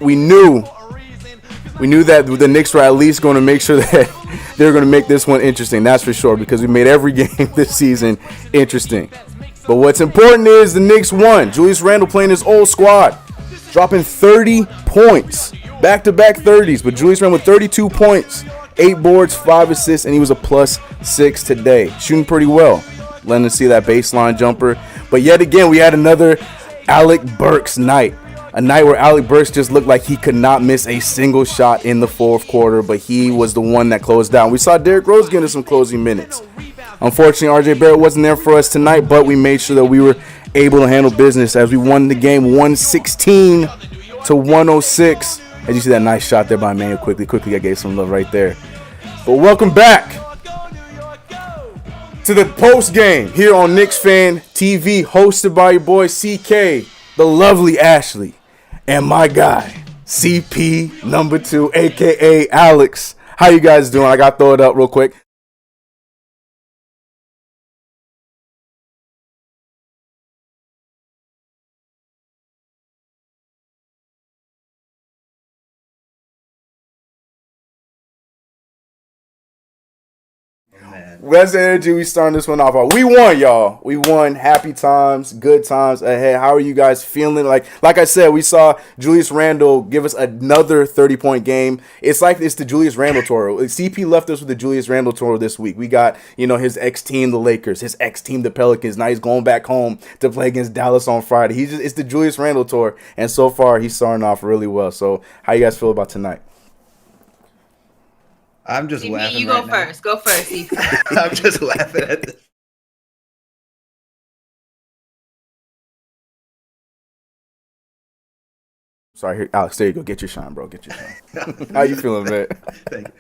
We knew that the Knicks were at least going to make sure that they're going to make this one interesting. That's for sure, because we made every game this season interesting. But what's important is the Knicks won. Julius Randle playing his old squad, dropping 30 points, back-to-back 30s. But Julius Randle with 32 points, 8 boards, 5 assists, and he was a +6 today. Shooting pretty well. Letting us see that baseline jumper. But yet again, we had another Alec Burks night. A night where Alec Burks just looked like he could not miss a single shot in the fourth quarter, but he was the one that closed down. We saw Derrick Rose getting some closing minutes. Unfortunately, RJ Barrett wasn't there for us tonight, but we made sure that we were able to handle business as we won the game 116-106. As you see that nice shot there by Manuel quickly, I gave some love right there. But welcome back to the post game here on KnicksFanTV, hosted by your boy CK, the lovely Ashley, and my guy, CP number 2, a.k.a. Alex. How you guys doing? I got to throw it up real quick. That's the energy we starting this one off. We won, y'all. We won. Happy times, good times ahead. How are you guys feeling? Like I said, we saw Julius Randle give us another 30-point game. It's like it's the Julius Randle tour. CP left us with the Julius Randle tour this week. We got, his ex-team, the Lakers, his ex-team, the Pelicans. Now he's going back home to play against Dallas on Friday. It's the Julius Randle tour, and so far he's starting off really well. So how you guys feel about tonight? I'm just laughing. You go first. Go first, Ethan. I'm just laughing at this. Sorry, Alex, there you go. Get your shine, bro. Get your shine. How you feeling, man? I'm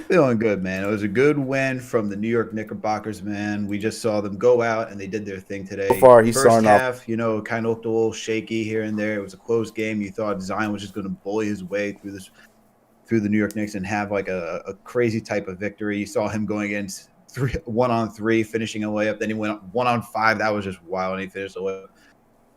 feeling good, man. It was a good win from the New York Knickerbockers, man. We just saw them go out, and they did their thing today. So far, he's First starting half, off. kind of looked a little shaky here and there. It was a close game. You thought Zion was just going to bully his way through the New York Knicks and have like a crazy type of victory. You saw him going against 1-on-3, finishing a layup. Then he went 1-on-5. That was just wild, and he finished a layup.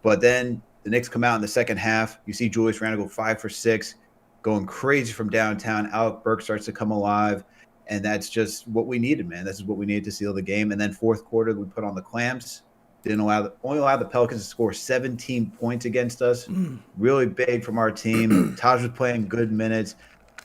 But then the Knicks come out in the second half. You see Julius Randle go 5 for 6, going crazy from downtown. Alec Burks starts to come alive, and that's just what we needed, man. This is what we needed to seal the game. And then fourth quarter, we put on the clamps. Only allowed the Pelicans to score 17 points against us. Really big from our team. Taj was playing good minutes.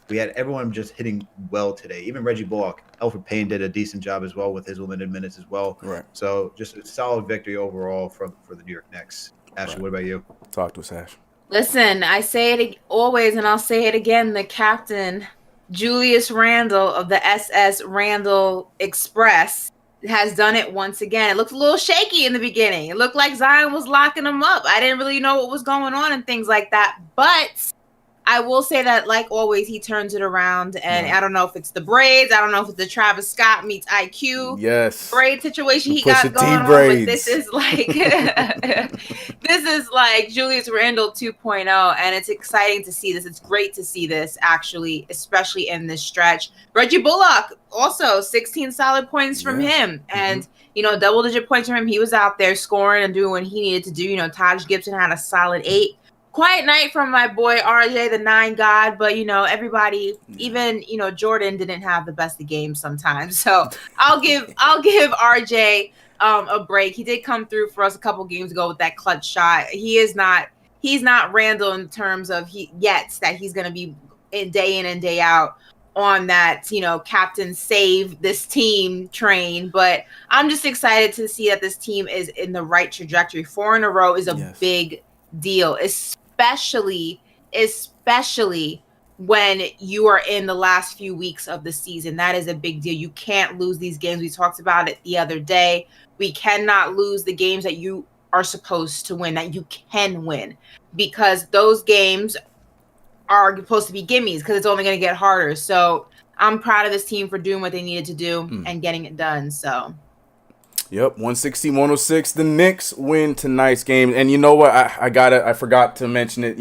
We had everyone just hitting well today. Even Reggie Bullock, Elfrid Payne did a decent job as well with his limited minutes as well. Right. So just a solid victory overall for the New York Knicks. Ashley, What about you? Talk to us, Ash. Listen, I say it always, and I'll say it again. The captain, Julius Randle of the SS Randle Express, has done it once again. It looked a little shaky in the beginning. It looked like Zion was locking him up. I didn't really know what was going on and things like that. But I will say that, like always, he turns it around, and I don't know if it's the braids. I don't know if it's the Travis Scott meets IQ braid situation he got going on. But this is like Julius Randle 2.0, and it's exciting to see this. It's great to see this, actually, especially in this stretch. Reggie Bullock also 16 solid points from him, and double-digit points from him. He was out there scoring and doing what he needed to do. Taj Gibson had a solid 8. Quiet night from my boy RJ, the 9 God, but everybody, even Jordan didn't have the best of games sometimes. So I'll give RJ a break. He did come through for us a couple games ago with that clutch shot. He's not Randle in terms of that he's going to be day in and day out on that captain save this team train. But I'm just excited to see that this team is in the right trajectory. 4 in a row is a big deal, especially when you are in the last few weeks of the season. That is a big deal. You can't lose these games. We talked about it the other day. We cannot lose the games that you are supposed to win, that you can win, because those games are supposed to be gimmies, because it's only going to get harder. So I'm proud of this team for doing what they needed to do and getting it done. So Yep, 116-106. The Knicks win tonight's game. And you know what? I forgot to mention it.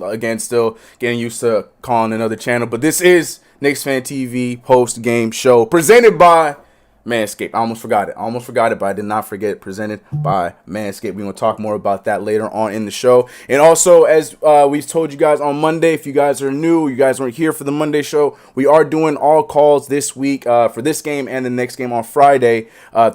Again, still getting used to calling another channel. But this is KnicksFanTV post-game show presented by Manscaped. I almost forgot it, but I did not forget it. Presented by Manscaped. We're going to talk more about that later on in the show. And also, as we've told you guys on Monday, if you guys are new, you guys weren't here for the Monday show, we are doing all calls this week for this game and the next game on Friday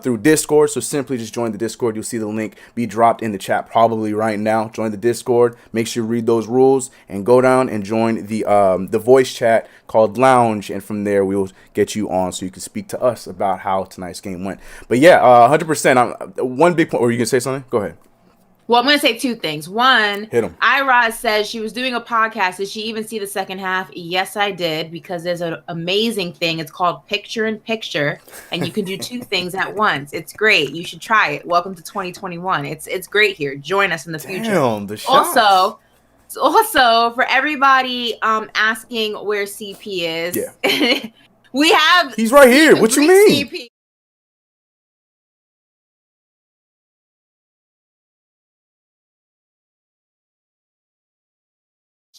through Discord. So simply just join the Discord. You'll see the link be dropped in the chat probably right now. Join the Discord. Make sure you read those rules and go down and join the voice chat called Lounge. And from there, we will get you on so you can speak to us about how tonight's game went. But yeah, 100%. One big point. Or you can say something? Go ahead. Well, I'm going to say two things. One, Hit 'em. Irod says she was doing a podcast. Did she even see the second half? Yes, I did, because there's an amazing thing. It's called Picture in Picture, and you can do two things at once. It's great. You should try it. Welcome to 2021. It's great here. Join us in the future. Damn, the shots. Also, for everybody asking where CP is, Yeah. we have. He's right here. What you mean? CP.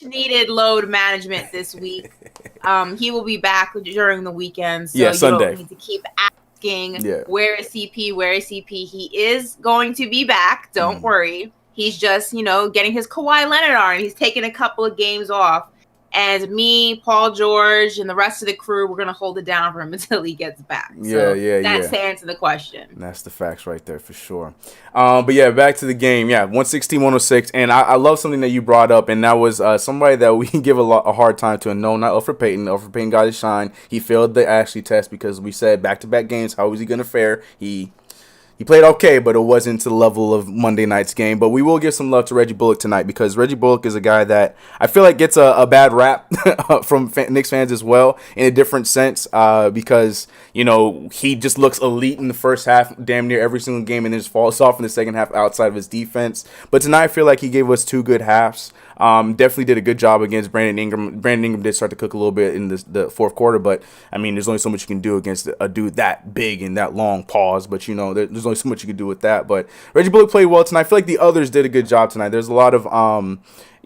Needed load management this week. He will be back during the weekend, so you Sunday. don't need to keep asking where is CP, where is CP. He is going to be back. Don't worry. He's just, getting his Kawhi Leonard on. He's taking a couple of games off. And me, Paul George, and the rest of the crew, we're going to hold it down for him until he gets back. That's to answer the question. That's the facts right there for sure. But yeah, back to the game. Yeah, 116-106. And I love something that you brought up, and that was somebody that we can give a hard time to. And no, not Elfrid Payton. Elfrid Payton got his shine. He failed the Ashley test because we said back-to-back games, how was he going to fare? He played okay, but it wasn't to the level of Monday night's game. But we will give some love to Reggie Bullock tonight, because Reggie Bullock is a guy that I feel like gets a bad rap from Knicks fans as well, in a different sense, because, he just looks elite in the first half, damn near every single game, and then just falls off in the second half outside of his defense. But tonight I feel like he gave us two good halves. Definitely did a good job against Brandon Ingram. Brandon Ingram did start to cook a little bit in the fourth quarter, but I mean, there's only so much you can do against a dude that big and that long pause. But there's only so much you can do with that. But Reggie Bullock played well tonight. I feel like the others did a good job tonight. There's a lot of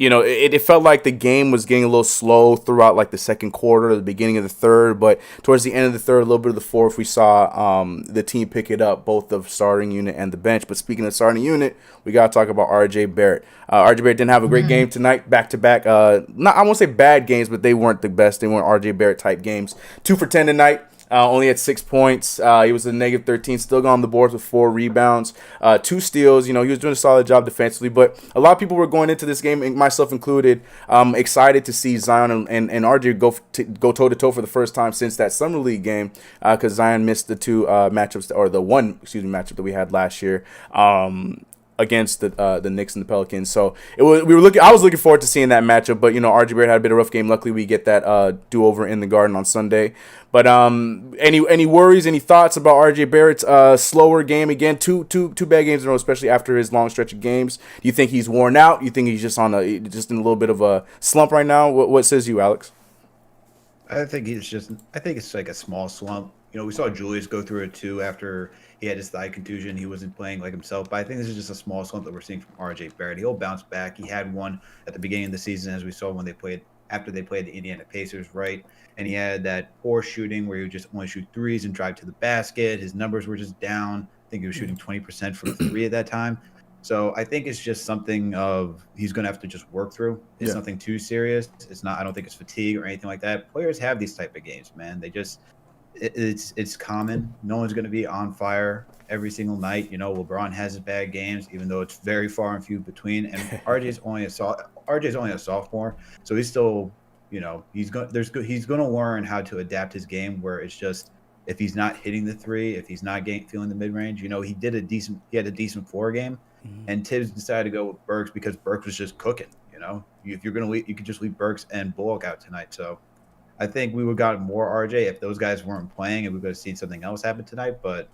it felt like the game was getting a little slow throughout like the second quarter, the beginning of the third, but towards the end of the third, a little bit of the fourth, we saw the team pick it up, both the starting unit and the bench. But speaking of starting unit, we got to talk about RJ Barrett. RJ Barrett didn't have a great game tonight, back-to-back. I won't say bad games, but they weren't the best. They weren't RJ Barrett-type games. 2 for 10 tonight. Only had 6 points. He was a negative 13, still got on the boards with 4 rebounds, 2 steals. He was doing a solid job defensively. But a lot of people were going into this game, myself included, excited to see Zion and RJ go toe-to-toe for the first time since that Summer League game, because Zion missed the 2 matchups, or the one matchup that we had last year. Against the Knicks and the Pelicans, so I was looking forward to seeing that matchup. But RJ Barrett had a bit of a rough game. Luckily, we get that do-over in the Garden on Sunday. But any worries, any thoughts about RJ Barrett's slower game again? Two bad games in a row, especially after his long stretch of games. Do you think he's worn out? Do you think he's just in a little bit of a slump right now? What says you, Alex? I think it's like a small slump. We saw Julius go through it too after he had his thigh contusion. He wasn't playing like himself. But I think this is just a small slump that we're seeing from RJ Barrett. He'll bounce back. He had one at the beginning of the season, as we saw when after they played the Indiana Pacers, right? And he had that poor shooting where he would just only shoot threes and drive to the basket. His numbers were just down. I think he was shooting 20% from 3 at that time. So I think it's just something he's going to have to just work through. It's nothing too serious. It's not. I don't think it's fatigue or anything like that. Players have these type of games, man. They just it's common. No one's going to be on fire every single night. LeBron has his bad games, even though it's very far and few between. And RJ's only a sophomore, so he's still, he's going to learn how to adapt his game. Where it's just, if he's not hitting the 3, if he's not feeling the mid range, he had a decent floor game, and Tibbs decided to go with Burks because Burks was just cooking. If you're going to leave, you could just leave Burks and Bullock out tonight. So I think we would have gotten more RJ if those guys weren't playing, and we would have seen something else happen tonight. But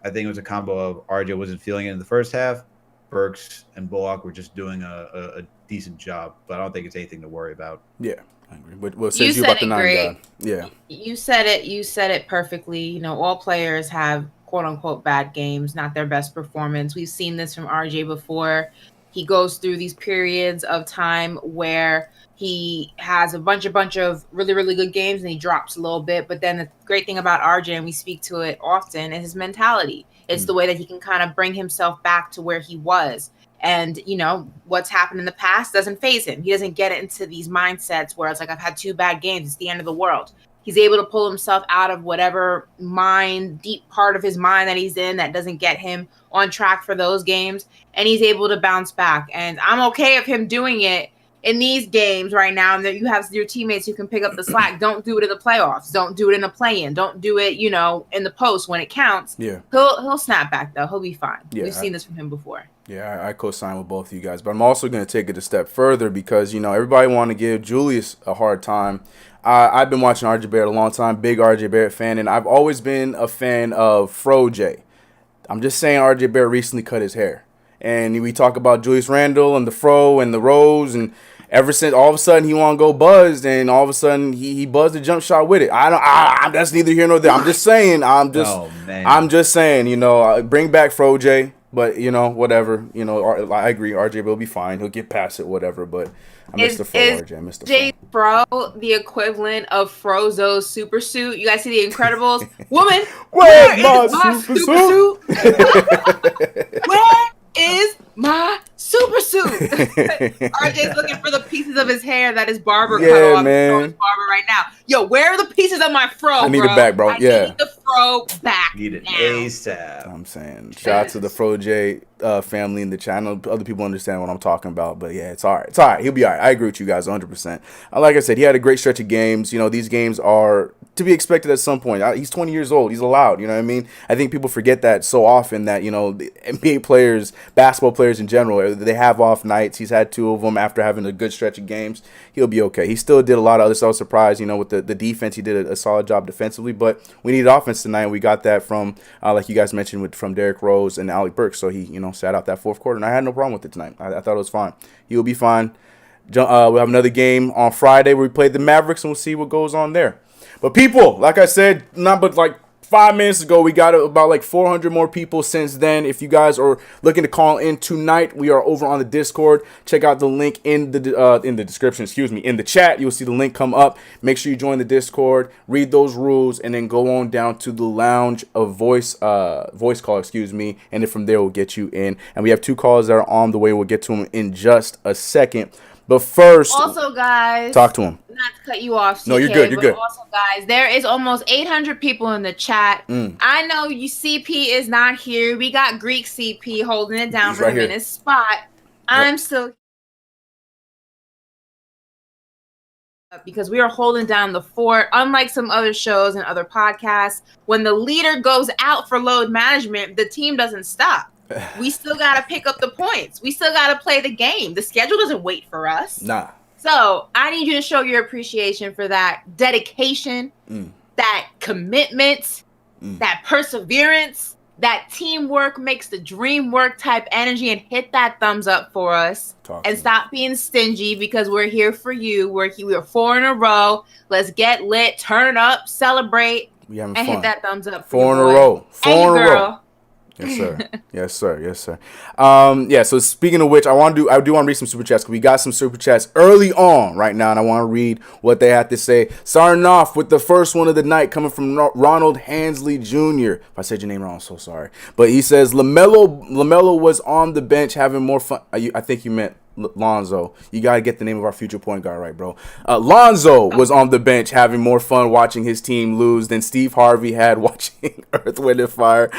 I think it was a combo of RJ wasn't feeling it in the first half. Burks and Bullock were just doing a decent job, but I don't think it's anything to worry about. Yeah, I agree. What says you about the 9 guy? Yeah, you said it perfectly. All players have quote unquote bad games, not their best performance. We've seen this from RJ before. he goes through these periods of time where he has a bunch of really, really good games and he drops a little bit. But then the great thing about RJ, and we speak to it often, is his mentality. It's the way that he can kind of bring himself back to where he was. And, you know, what's happened in the past doesn't faze him. He doesn't get into these mindsets where it's like, I've had 2 bad games. It's the end of the world. He's able to pull himself out of whatever deep part of his mind that he's in that doesn't get him on track for those games. And he's able to bounce back. And I'm okay with him doing it in these games right now, and that you have your teammates who can pick up the slack. Don't do it in the playoffs. Don't do it in a play-in. Don't do it, you know, in the post when it counts. Yeah. He'll snap back, though. He'll be fine. Yeah, We've seen this from him before. Yeah, I co-sign with both of you guys. But I'm also going to take it a step further because, you know, everybody want to give Julius a hard time. I've been watching RJ Barrett a long time, big RJ Barrett fan, and I've always been a fan of Fro J. I'm just saying RJ Barrett recently cut his hair. And we talk about Julius Randle and the Fro and the Rose, and ever since all of a sudden he want to go buzzed, and all of a sudden he buzzed the jump shot with it. That's neither here nor there. I'm just saying. I'm just saying. You know, bring back Fro J, but you know, whatever. You know, I agree. RJ will be fine. He'll get past it, whatever. But I missed the Fro RJ. I missed the J Fro the equivalent of Frozo's super suit. You guys see The Incredibles? Woman, where is my super suit? Where is my super suit? RJ's looking for the pieces of his hair that his barber cut off. Man. His barber right now. Yo, where are the pieces of my fro? I need it back, bro. I need the fro back. Need it now. ASAP. I'm saying, shout out to the Fro J family in the channel. Other people understand what I'm talking about, but yeah, it's all right. It's all right. He'll be all right. I agree with you guys 100%. Like I said, he had a great stretch of games. You know, these games are to be expected at some point. He's 20 years old. He's allowed. You know what I mean? I think people forget that so often that, you know, the NBA players, basketball players in general, they have off nights. He's had 2 of them after having a good stretch of games. He'll be okay. He still did a lot of other stuff. I was surprised, you know, with the defense. He did a solid job defensively, but we needed offense tonight. And we got that from, like you guys mentioned, from Derrick Rose and Alec Burks. So he, you know, sat out that fourth quarter, and I had no problem with it tonight. I thought it was fine. He'll be fine. We'll have another game on Friday where we play the Mavericks, and we'll see what goes on there. But people, like I said, not but like 5 minutes ago, we got about like 400 more people since then. If you guys are looking to call in tonight, we are over on the Discord. Check out the link in the description, in the chat. You'll see the link come up. Make sure you join the Discord, read those rules, and then go on down to the lounge of voice call, and then from there we'll get you in. And we have 2 calls that are on the way. We'll get to them in just a second. But first, also, guys, talk to him. Not to cut you off, CK, no, you're good. You're good. Also, guys, there is almost 800 people in the chat. I know CP is not here. We got Greek CP holding it down for him in his spot. I'm still because we are holding down the fort. Unlike some other shows and other podcasts, when the leader goes out for load management, the team doesn't stop. We still got to pick up the points. We still got to play the game. The schedule doesn't wait for us. Nah. So I need you to show your appreciation for that dedication, that commitment, that perseverance, that teamwork makes the dream work type energy, and hit that thumbs up for us. And stop being stingy because we're here for you. We're 4 in a row. Let's get lit, turn up, celebrate, and fun. Hit that thumbs up. 4 in a row. 4 in a row. Yes, sir. Yes, sir. So speaking of which, I do want to read some super chats because we got some super chats early on right now, and I want to read what they have to say. Starting off with the first one of the night coming from Ronald Hansley Jr. If I said your name wrong, I'm so sorry. But he says LaMelo was on the bench having more fun. I think you meant Lonzo. You got to get the name of our future point guard right, bro. Lonzo was on the bench having more fun watching his team lose than Steve Harvey had watching Earth, Wind, and Fire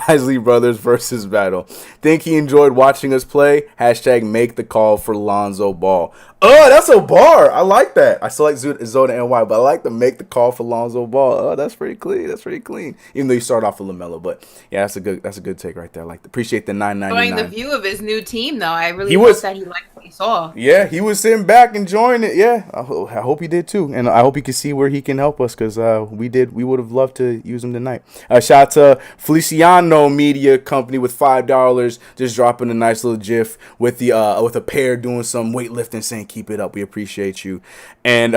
Isley Brothers versus Battle. Think he enjoyed watching us play? # make the call for Lonzo Ball. Oh, that's a bar. I like that. I select Zoda NY, but I like to make the call for Lonzo Ball. Oh, that's pretty clean. Even though you start off with LaMelo, but yeah, that's a good take right there. I like appreciate the $9.99. Enjoying the view of his new team, though. I really hope that he liked what he saw. Yeah, he was sitting back enjoying it. Yeah, I hope he did too, and I hope he can see where he can help us because we would have loved to use him tonight. Shout out to Feliciano Media Company with $5, just dropping a nice little GIF with a pair doing some weightlifting, saying keep it up. We appreciate you. And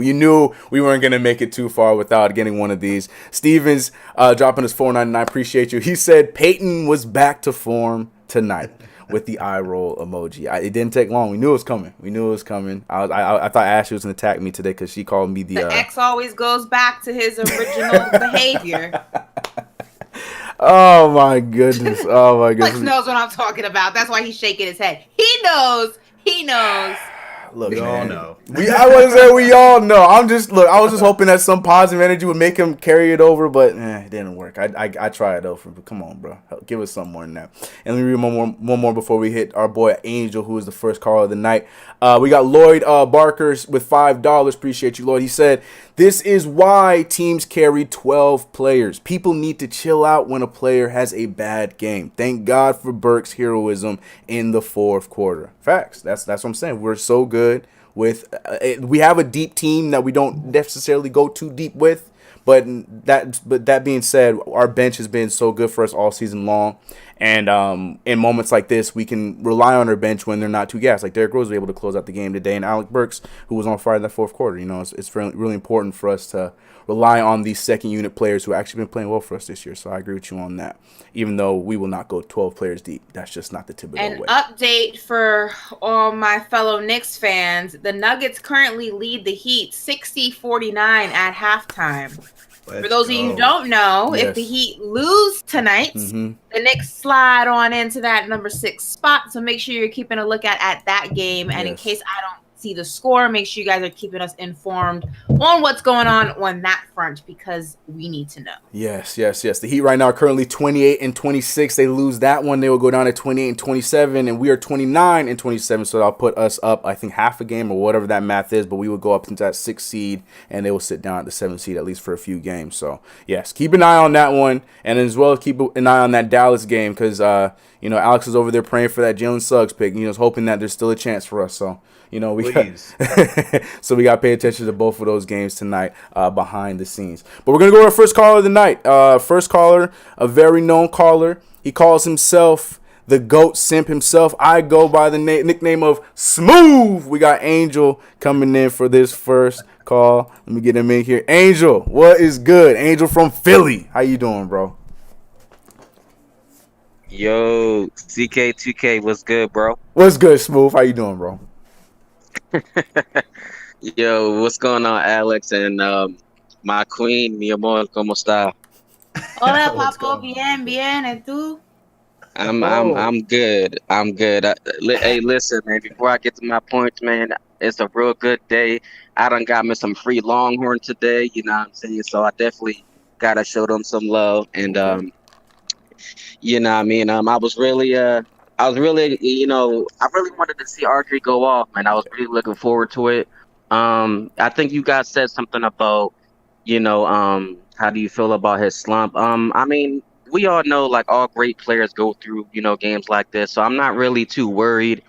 you knew we weren't going to make it too far without getting one of these. Stevens dropping us $4.99. Appreciate you. He said Peyton was back to form tonight. with the eye roll emoji. It didn't take long. We knew it was coming. I thought Ashley was gonna attack me today because she called me the X always goes back to his original behavior. Oh my goodness! Oh my goodness! Flex knows what I'm talking about. That's why he's shaking his head. He knows. Look, we all man. know. I wouldn't say we all know. I was just hoping that some positive energy would make him carry it over, but it didn't work. I tried though. But come on, bro, give us some more than that. And let me read one more before we hit our boy Angel, who is the first caller of the night. We got Lloyd Barkers with $5. Appreciate you, Lloyd. He said, "This is why teams carry 12 players. People need to chill out when a player has a bad game. Thank God for Burks' heroism in the fourth quarter." Facts. That's what I'm saying. We're so good with we have a deep team that we don't necessarily go too deep with, but that being said, our bench has been so good for us all season long, and in moments like this we can rely on our bench when they're not too gassed. Like Derrick Rose was able to close out the game today, and Alec Burks, who was on fire in that fourth quarter. It's really important for us to rely on these second unit players who have actually been playing well for us this year. So I agree with you on that. Even though we will not go 12 players deep, that's just not the typical way. Update for all my fellow Knicks fans: the Nuggets currently lead the Heat 60-49 at halftime. For those of you who don't know, if the Heat lose tonight, the Knicks slide on into that number 6 spot. So make sure you're keeping a look at that game. And in case I don't see the score, make sure you guys are keeping us informed on what's going on that front, because we need to know. Yes. The Heat right now are currently 28-26. They lose that one, they will go down to 28-27, and we are 29-27. So that'll put us up, I think, half a game or whatever that math is. But we will go up into that 6th seed, and they will sit down at the 7th seed at least for a few games. So yes, keep an eye on that one, and as well keep an eye on that Dallas game, because Alex is over there praying for that Jalen Suggs pick. He's hoping that there's still a chance for us. So. We got so we got to pay attention to both of those games tonight behind the scenes. But we're going to go to our first caller of the night. First caller, a very known caller. He calls himself the GOAT Simp himself. I go by the nickname of Smooth. We got Angel coming in for this first call. Let me get him in here. Angel, what is good? Angel from Philly. How you doing, bro? Yo, CK2K, what's good, bro? What's good, Smooth? How you doing, bro? Yo, what's going on, Alex and my queen, mi amor, ¿cómo está? Hola, papo, bien, ¿y tú? I'm good. Hey, listen, man. Before I get to my points, man, it's a real good day. I done got me some free Longhorn today. You know what I'm saying? So I definitely gotta show them some love. And you know what I mean? I was really I really wanted to see Archery go off, man. I was really looking forward to it. I think you guys said something about, how do you feel about his slump? I mean, we all know like all great players go through, games like this. So I'm not really too worried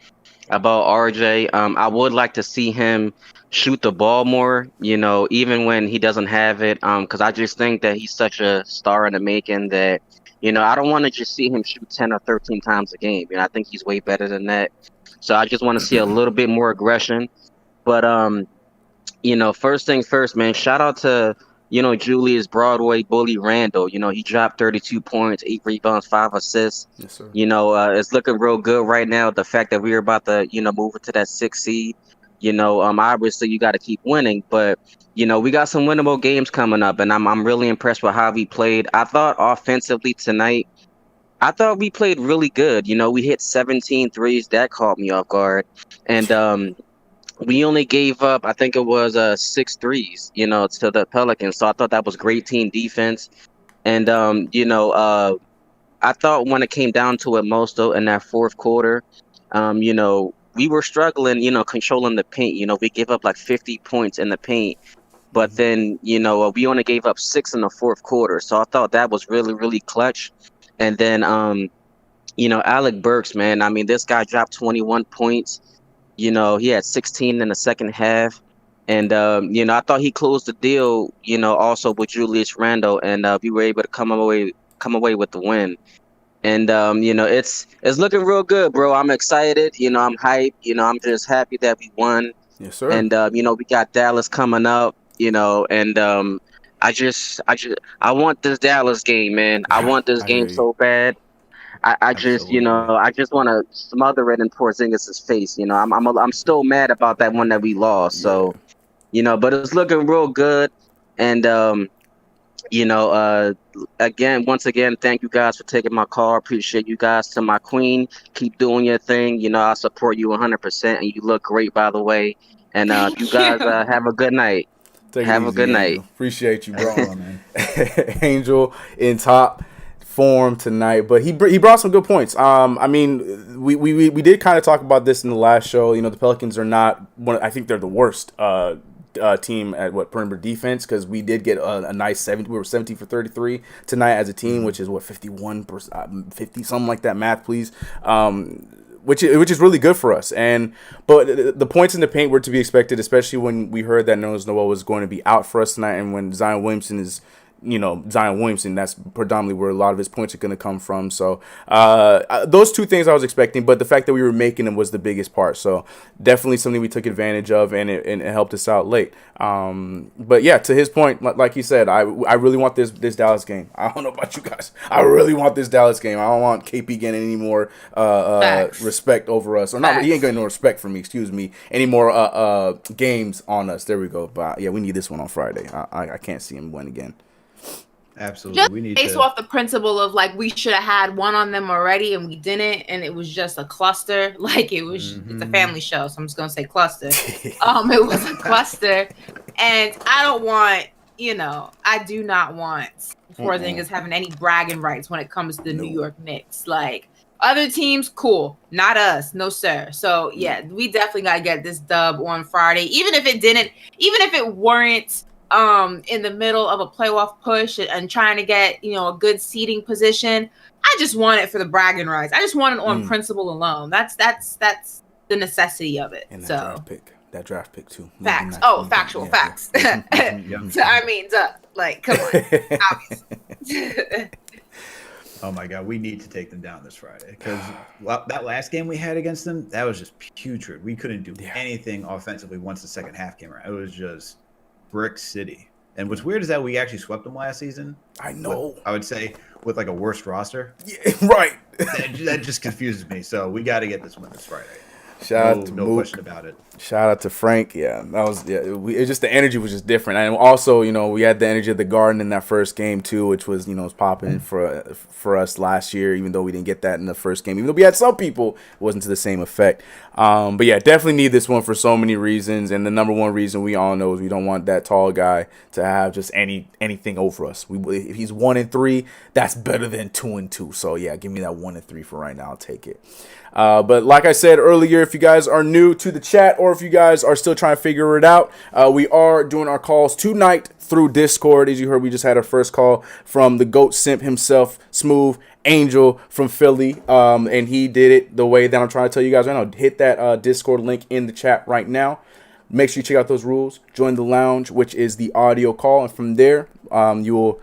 about RJ. I would like to see him shoot the ball more, even when he doesn't have it. Because I just think that he's such a star in the making that, I don't want to just see him shoot 10 or 13 times a game. I think he's way better than that. So I just want to see a little bit more aggression. But, first things first, man, shout out to, Julius Broadway bully Randall. He dropped 32 points, 8 rebounds, 5 assists. Yes, sir. It's looking real good right now. The fact that we're about to, move into that 6th seed, obviously you got to keep winning. But, we got some winnable games coming up, and I'm really impressed with how we played. I thought offensively tonight, I thought we played really good. We hit 17 threes. That caught me off guard. And we only gave up, I think it was 6 threes, to the Pelicans. So I thought that was great team defense. And, I thought when it came down to it most, though, in that fourth quarter, we were struggling, controlling the paint. We gave up like 50 points in the paint. But then, we only gave up 6 in the fourth quarter. So I thought that was really, really clutch. And then, Alec Burks, man, I mean, this guy dropped 21 points. He had 16 in the second half. And, I thought he closed the deal, also with Julius Randle. And we were able to come away with the win. And, it's looking real good, bro. I'm excited. I'm hyped. I'm just happy that we won. Yes, sir. And, we got Dallas coming up, and I want this Dallas game, man. I want this game so bad. I just, I just want to smother it in Porzingis' face. I'm still mad about that one that we lost. So, but it's looking real good. And, once again, thank you guys for taking my call. Appreciate you guys. To my queen, keep doing your thing. I support you 100%, and you look great, by the way. And you guys have a good night. Have a good night. Appreciate you, bro. Man. Angel in top form tonight, but he brought some good points. I mean, we did kind of talk about this in the last show. The Pelicans are not one. I think they're the worst team at perimeter defense, because we did get a nice 70. We were 17 for 33 tonight as a team, which is 51%, 50 something like that. Math, please. Which is really good for us. But the points in the paint were to be expected, especially when we heard that Nerlens Noel was going to be out for us tonight, and when Zion Williamson is, Zion Williamson, that's predominantly where a lot of his points are going to come from. So those two things I was expecting, but the fact that we were making them was the biggest part. So definitely something we took advantage of, and it helped us out late. But yeah, to his point, like he said, I really want this Dallas game. I don't know about you guys. I really want this Dallas game. I don't want KP getting any more respect over us. Or not, he ain't getting no respect from me, excuse me, any more games on us. There we go. But yeah, we need this one on Friday. I can't see him win again. Absolutely. Just we need based off the principle of we should have had one on them already and we didn't, and it was just a cluster. It's a family show, so I'm just gonna say cluster. It was a cluster, and I don't want, I do not want Porzingis having any bragging rights when it comes to the New York Knicks. Other teams, cool, not us, no sir. So yeah, we definitely gotta get this dub on Friday, even if it weren't in the middle of a playoff push and trying to get, a good seating position. I just want it for the bragging rights. I just want it on principle alone. That's the necessity of it. And that So draft pick too. Facts. Factual facts. So I mean, come on. Obviously. Oh my God, we need to take them down this Friday, because that last game we had against them, that was just putrid. We couldn't do anything offensively once the second half came around. It was just brick city. And what's weird is that we actually swept them last season. I know. I would say with a worse roster. Yeah, right. that just confuses me. So we got to get this win this Friday. Shout out to no Mook. question about it. Shout out to Frank. Yeah, that was it's just the energy was just different, and also we had the energy of the Garden in that first game too, which was was popping for us last year. Even though we didn't get that in the first game, even though we had some people, it wasn't to the same effect. But yeah, definitely need this one for so many reasons, and the number one reason we all know is we don't want that tall guy to have just anything over us. If he's 1-3, that's better than 2-2. So yeah, give me that 1-3 for right now. I'll take it. But like I said earlier, if you guys are new to the chat or if you guys are still trying to figure it out, we are doing our calls tonight through Discord. As you heard, we just had our first call from the GOAT simp himself, Smooth Angel from Philly. And he did it the way that I'm trying to tell you guys right now. Hit that Discord link in the chat right now. Make sure you check out those rules. Join the lounge, which is the audio call. And from there, you will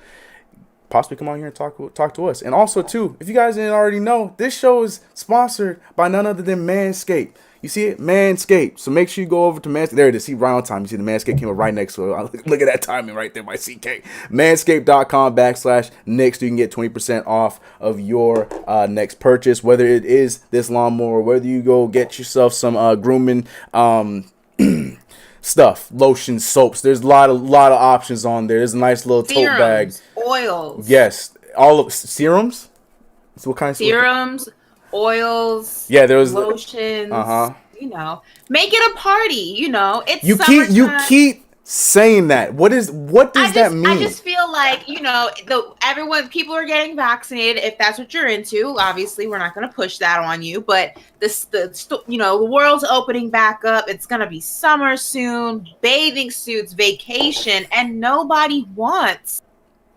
possibly come on here and talk to us. And also, too, if you guys didn't already know, this show is sponsored by none other than Manscaped. You see it? Manscaped. So make sure you go over to Manscaped. There it is. See, right on time. You see the Manscaped came up right next to it. Look at that timing right there by CK. Manscaped.com/Knicks. You can get 20% off of your next purchase, whether it is this lawnmower, whether you go get yourself some grooming stuff, lotion, soaps. There's a lot of options on there. There's a nice little tote bag. Oils. Yes. All of serums. So what kind of serums, oils? Yeah, there was lotions. Make it a party. It's you keep saying that. What does that mean? I just feel like people are getting vaccinated. If that's what you're into, obviously we're not going to push that on you. But the world's opening back up. It's going to be summer soon. Bathing suits, vacation, and nobody wants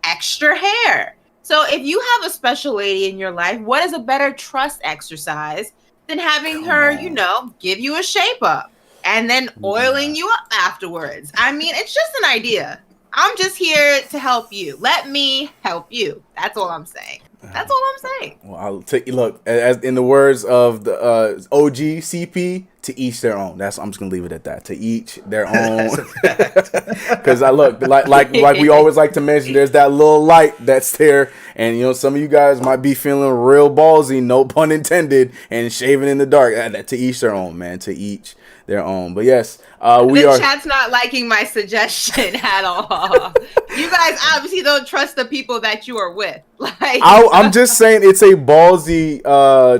extra hair. So if you have a special lady in your life, what is a better trust exercise than having her, give you a shape up and then oiling you up afterwards? I mean, it's just an idea. I'm just here to help you. Let me help you. That's all I'm saying. That's all I'm saying. Well, I'll take you. Look, as in the words of the OG CP, to each their own. I'm just gonna leave it at that. To each their own. Because I look like we always like to mention. There's that little light that's there, And, you know, some of you guys might be feeling real ballsy, no pun intended, and shaving in the dark. To each their own, man. To each their own. But yes, the chat's not liking my suggestion at all. You guys obviously don't trust the people that you are with. Like, I'm just saying it's a ballsy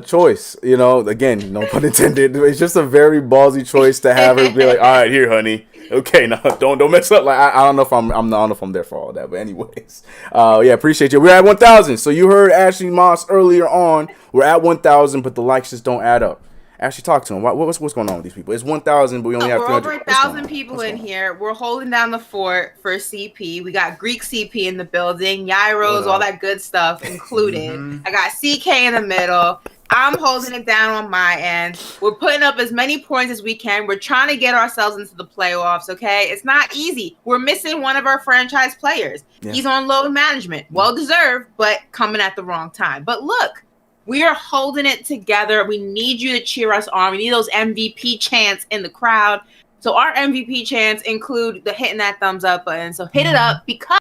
choice. You know, again, no pun intended. It's just a very ballsy choice to have her be like, all right, here, honey. Okay, no, don't mess up. Like I don't know if I don't know if I'm there for all that, but anyways, yeah, appreciate you. We're at 1,000. So you heard Ashley Moss earlier on. We're at 1,000, but the likes just don't add up. Ashley, talk to him. What's going on with these people? It's 1,000, but we only have 300. We're over 1,000 people in here. We're holding down the fort for CP. We got Greek CP in the building, Yairos, all that good stuff included. I got CK in the middle. I'm holding it down on my end. We're putting up as many points as we can. We're trying to get ourselves into the playoffs, okay? It's not easy. We're missing one of our franchise players. Yeah. He's on load management. Well-deserved, but coming at the wrong time. But look, we are holding it together. We need you to cheer us on. We need those MVP chants in the crowd. So our MVP chants include the hitting that thumbs up button. So hit it up, because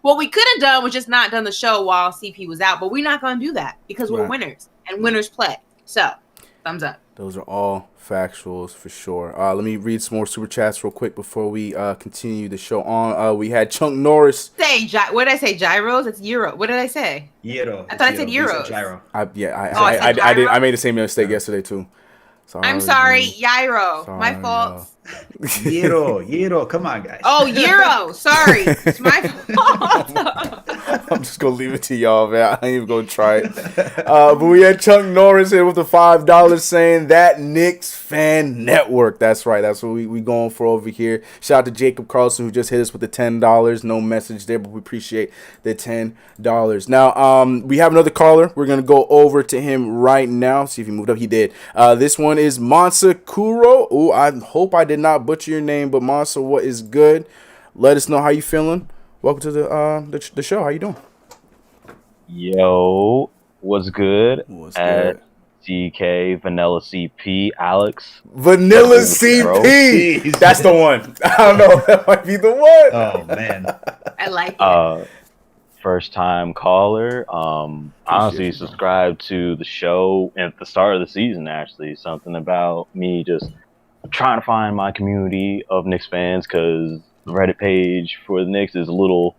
what we could have done was just not done the show while CP was out. But we're not going to do that because we're winners. And winners play. So, thumbs up. Those are all factuals for sure. Let me read some more super chats real quick before we continue the show on. We had Chunk Norris. What did I say? Gyros? It's Euro. What did I say? Gyro. I thought I said Euros. Gyro. I did. I made the same mistake yesterday too. Sorry. I'm sorry, Gyro. My fault. Euro. Come on, guys. Oh, Euro. Sorry. It's my fault. I'm just going to leave it to y'all, man. I ain't even going to try it. But we had Chunk Norris here with the $5 saying that Knicks Fan Network. That's right. That's what we going for over here. Shout out to Jacob Carlson who just hit us with the $10. No message there, but we appreciate the $10. Now, we have another caller. We're going to go over to him right now. See if he moved up. He did. This one is Mansa Kuro. Oh, I hope I did not butcher your name, but Mansa, what is good? Let us know how you feeling. Welcome to the show. How you doing? Yo, what's good? At DK Vanilla CP Alex. Vanilla CP. That's the one. I don't know. That might be the one. Oh man, I like it. First time caller. Honestly, subscribed to the show at the start of the season. Actually, something about me just trying to find my community of Knicks fans, because the Reddit page for the Knicks is a little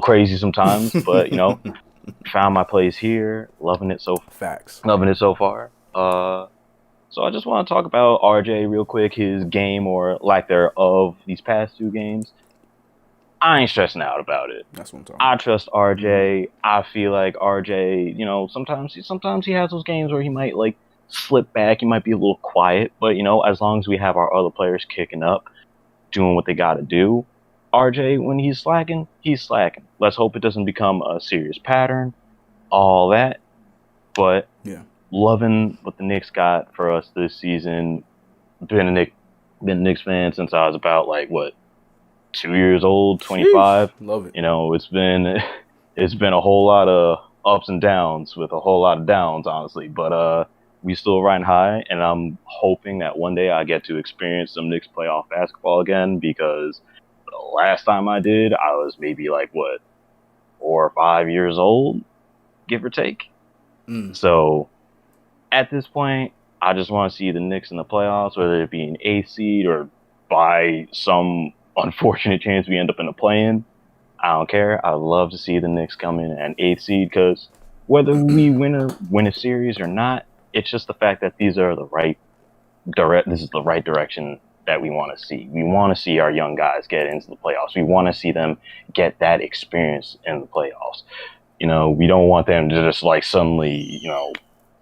crazy sometimes, but you know, found my place here, loving it so far. So I just want to talk about RJ real quick, his game or lack thereof these past 2 games. I ain't stressing out about it. That's what I'm talking about. I trust RJ. I feel like RJ, you know, sometimes he has those games where he might like slip back, he might be a little quiet, but you know, as long as we have our other players kicking up, doing what they got to do, RJ, when he's slacking, he's slacking. Let's hope it doesn't become a serious pattern, all that. But yeah, loving what the Knicks got for us this season. Been a Knicks fan since I was about 2 years old, 25. Sheesh. Love it. You know, it's been a whole lot of ups and downs with a whole lot of downs, honestly. But we still riding high, and I'm hoping that one day I get to experience some Knicks playoff basketball again, because the last time I did, I was maybe 4 or 5 years old, give or take. So at this point, I just want to see the Knicks in the playoffs, whether it be an 8th seed or by some unfortunate chance we end up in a play-in. I don't care. I'd love to see the Knicks come in at an 8th seed, because whether we win a series or not, it's just the fact that this is the right direction that we want to see. We want to see our young guys get into the playoffs. We want to see them get that experience in the playoffs. You know, we don't want them to just suddenly,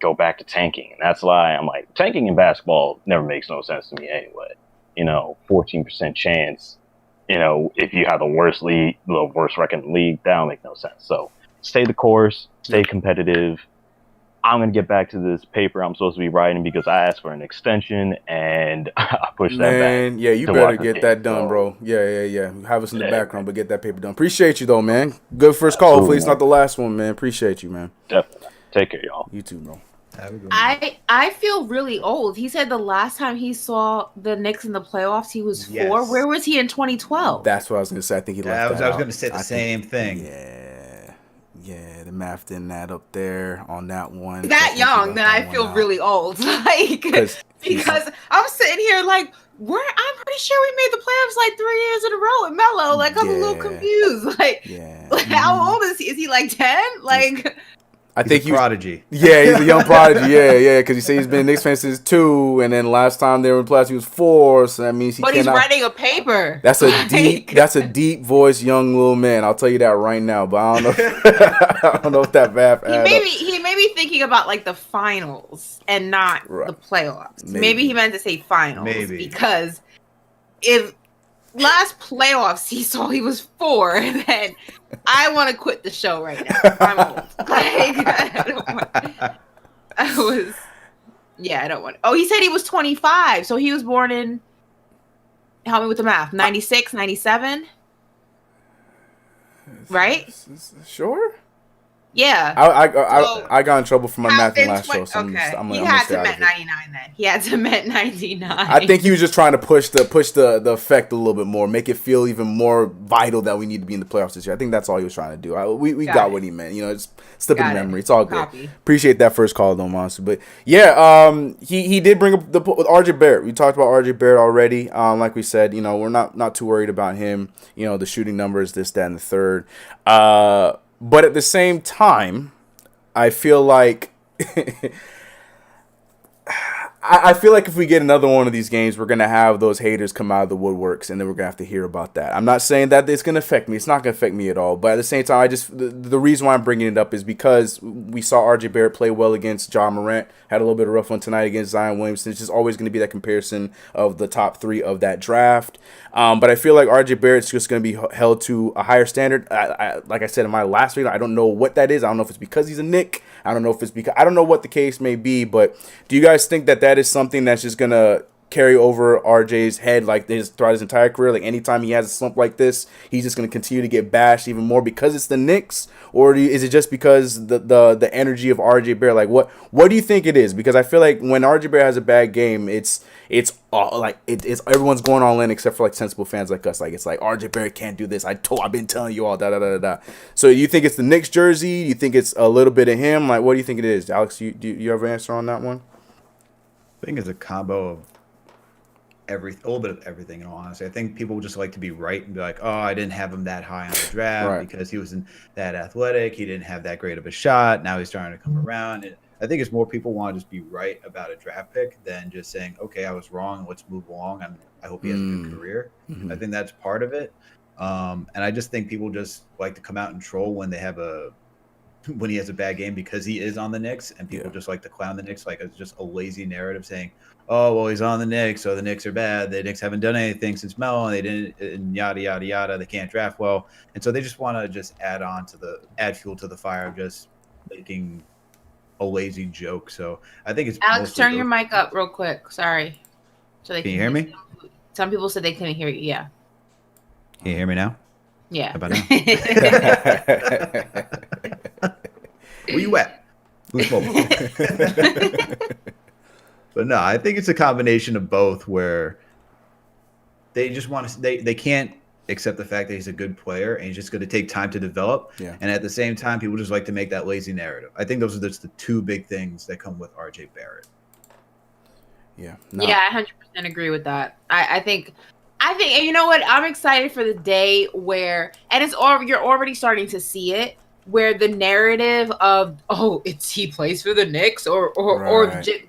go back to tanking. And that's why I'm tanking in basketball never makes no sense to me anyway. 14% chance, if you have the worst record in the league, that don't make no sense. So stay the course, stay competitive. I'm going to get back to this paper I'm supposed to be writing, because I asked for an extension and I pushed that back. Yeah, you better get that done, bro. Yeah. Have us in the background, but get that paper done. Appreciate you, though, man. Good first call. Hopefully it's not the last one, man. Appreciate you, man. Definitely. Take care, y'all. You too, bro. I feel really old. He said the last time he saw the Knicks in the playoffs, he was 4. Where was he in 2012? That's what I was going to say. I think he left I was going to say the same thing. Yeah, the math didn't add up there on that one. That young, then I feel really old. Like, because I'm sitting here like, I'm pretty sure we made the playoffs like 3 years in a row with Melo. Like, I'm a little confused. Like, how old is he? Is he like 10? Like, I think he's a prodigy. Yeah, he's a young prodigy. Yeah, because he said he's been a Knicks fan since 2, and then last time they were in playoffs he was 4. So that means he's writing a paper. That's a deep voiced young little man. I'll tell you that right now. But I don't know. I don't know if that math. He may be thinking about like the finals and not the playoffs. Maybe he meant to say finals. Because if last playoffs he saw he was 4, then I want to quit the show right now. I'm old. Like, I don't want. Oh, he said he was 25, so he was born in. Help me with the math. 96, 97. Right? Sure. Yeah. I got in trouble for my math in last show. So okay. He had to met 99 then. He had to met 99. I think he was just trying to push the effect a little bit more, make it feel even more vital that we need to be in the playoffs this year. I think that's all he was trying to do. We got what he meant. You know, just slip in memory. It's all good. Appreciate that first call though, Monster. But yeah, he did bring up with RJ Barrett. We talked about RJ Barrett already. Like we said, you know, we're not too worried about him. You know, the shooting numbers, this, that, and the third. But at the same time, I feel like I feel like if we get another one of these games, we're going to have those haters come out of the woodworks, and then we're going to have to hear about that. I'm not saying that it's going to affect me. It's not going to affect me at all. But at the same time, the reason why I'm bringing it up is because we saw RJ Barrett play well against Ja Morant, had a little bit of rough one tonight against Zion Williamson. It's just always going to be that comparison of the top 3 of that draft. But I feel like RJ Barrett's just going to be held to a higher standard. Like I said in my last video, I don't know what that is. I don't know if it's because he's a Knick. I don't know if it's because I don't know what the case may be. But do you guys think that is something that's just going to carry over RJ's head like this throughout his entire career? Like anytime he has a slump like this, he's just going to continue to get bashed even more because it's the Knicks? Or is it just because the energy of RJ Barrett? Like what do you think it is? Because I feel like when RJ Barrett has a bad game, it's everyone's going all in except for like sensible fans like us. Like it's like RJ Barrett can't do this. I've been telling you all da. So you think it's the Knicks jersey? You think it's a little bit of him? Like what do you think it is, Alex? Do you have an answer on that one? I think it's a combo of a little bit of everything, in all honesty. I think people just like to be right and be like, oh, I didn't have him that high on the draft because he wasn't that athletic. He didn't have that great of a shot. Now he's starting to come around. And I think it's more people want to just be right about a draft pick than just saying, okay, I was wrong. Let's move along. I hope he has a good career. I think that's part of it. And I just think people just like to come out and troll when he has a bad game because he is on the Knicks, and people just like to clown the Knicks like it's just a lazy narrative saying, oh, well, he's on the Knicks, so the Knicks are bad. The Knicks haven't done anything since Melo, and they didn't, and yada, yada, yada. They can't draft well. And so they just want to just add fuel to the fire of just making a lazy joke. So I think it's Alex, turn your mic up real quick. Sorry. So can you hear me? Some people said they couldn't hear you. Yeah. Can you hear me now? Yeah. How about now? Where you at? Who's mobile? But no, I think it's a combination of both where they just want to they can't accept the fact that he's a good player and he's just going to take time to develop. Yeah. And at the same time, people just like to make that lazy narrative. I think those are just the 2 big things that come with RJ Barrett. Yeah. No. Yeah, I 100% agree with that. I think, and you know what? I'm excited for the day where, and you're already starting to see it, where the narrative of he plays for the Knicks or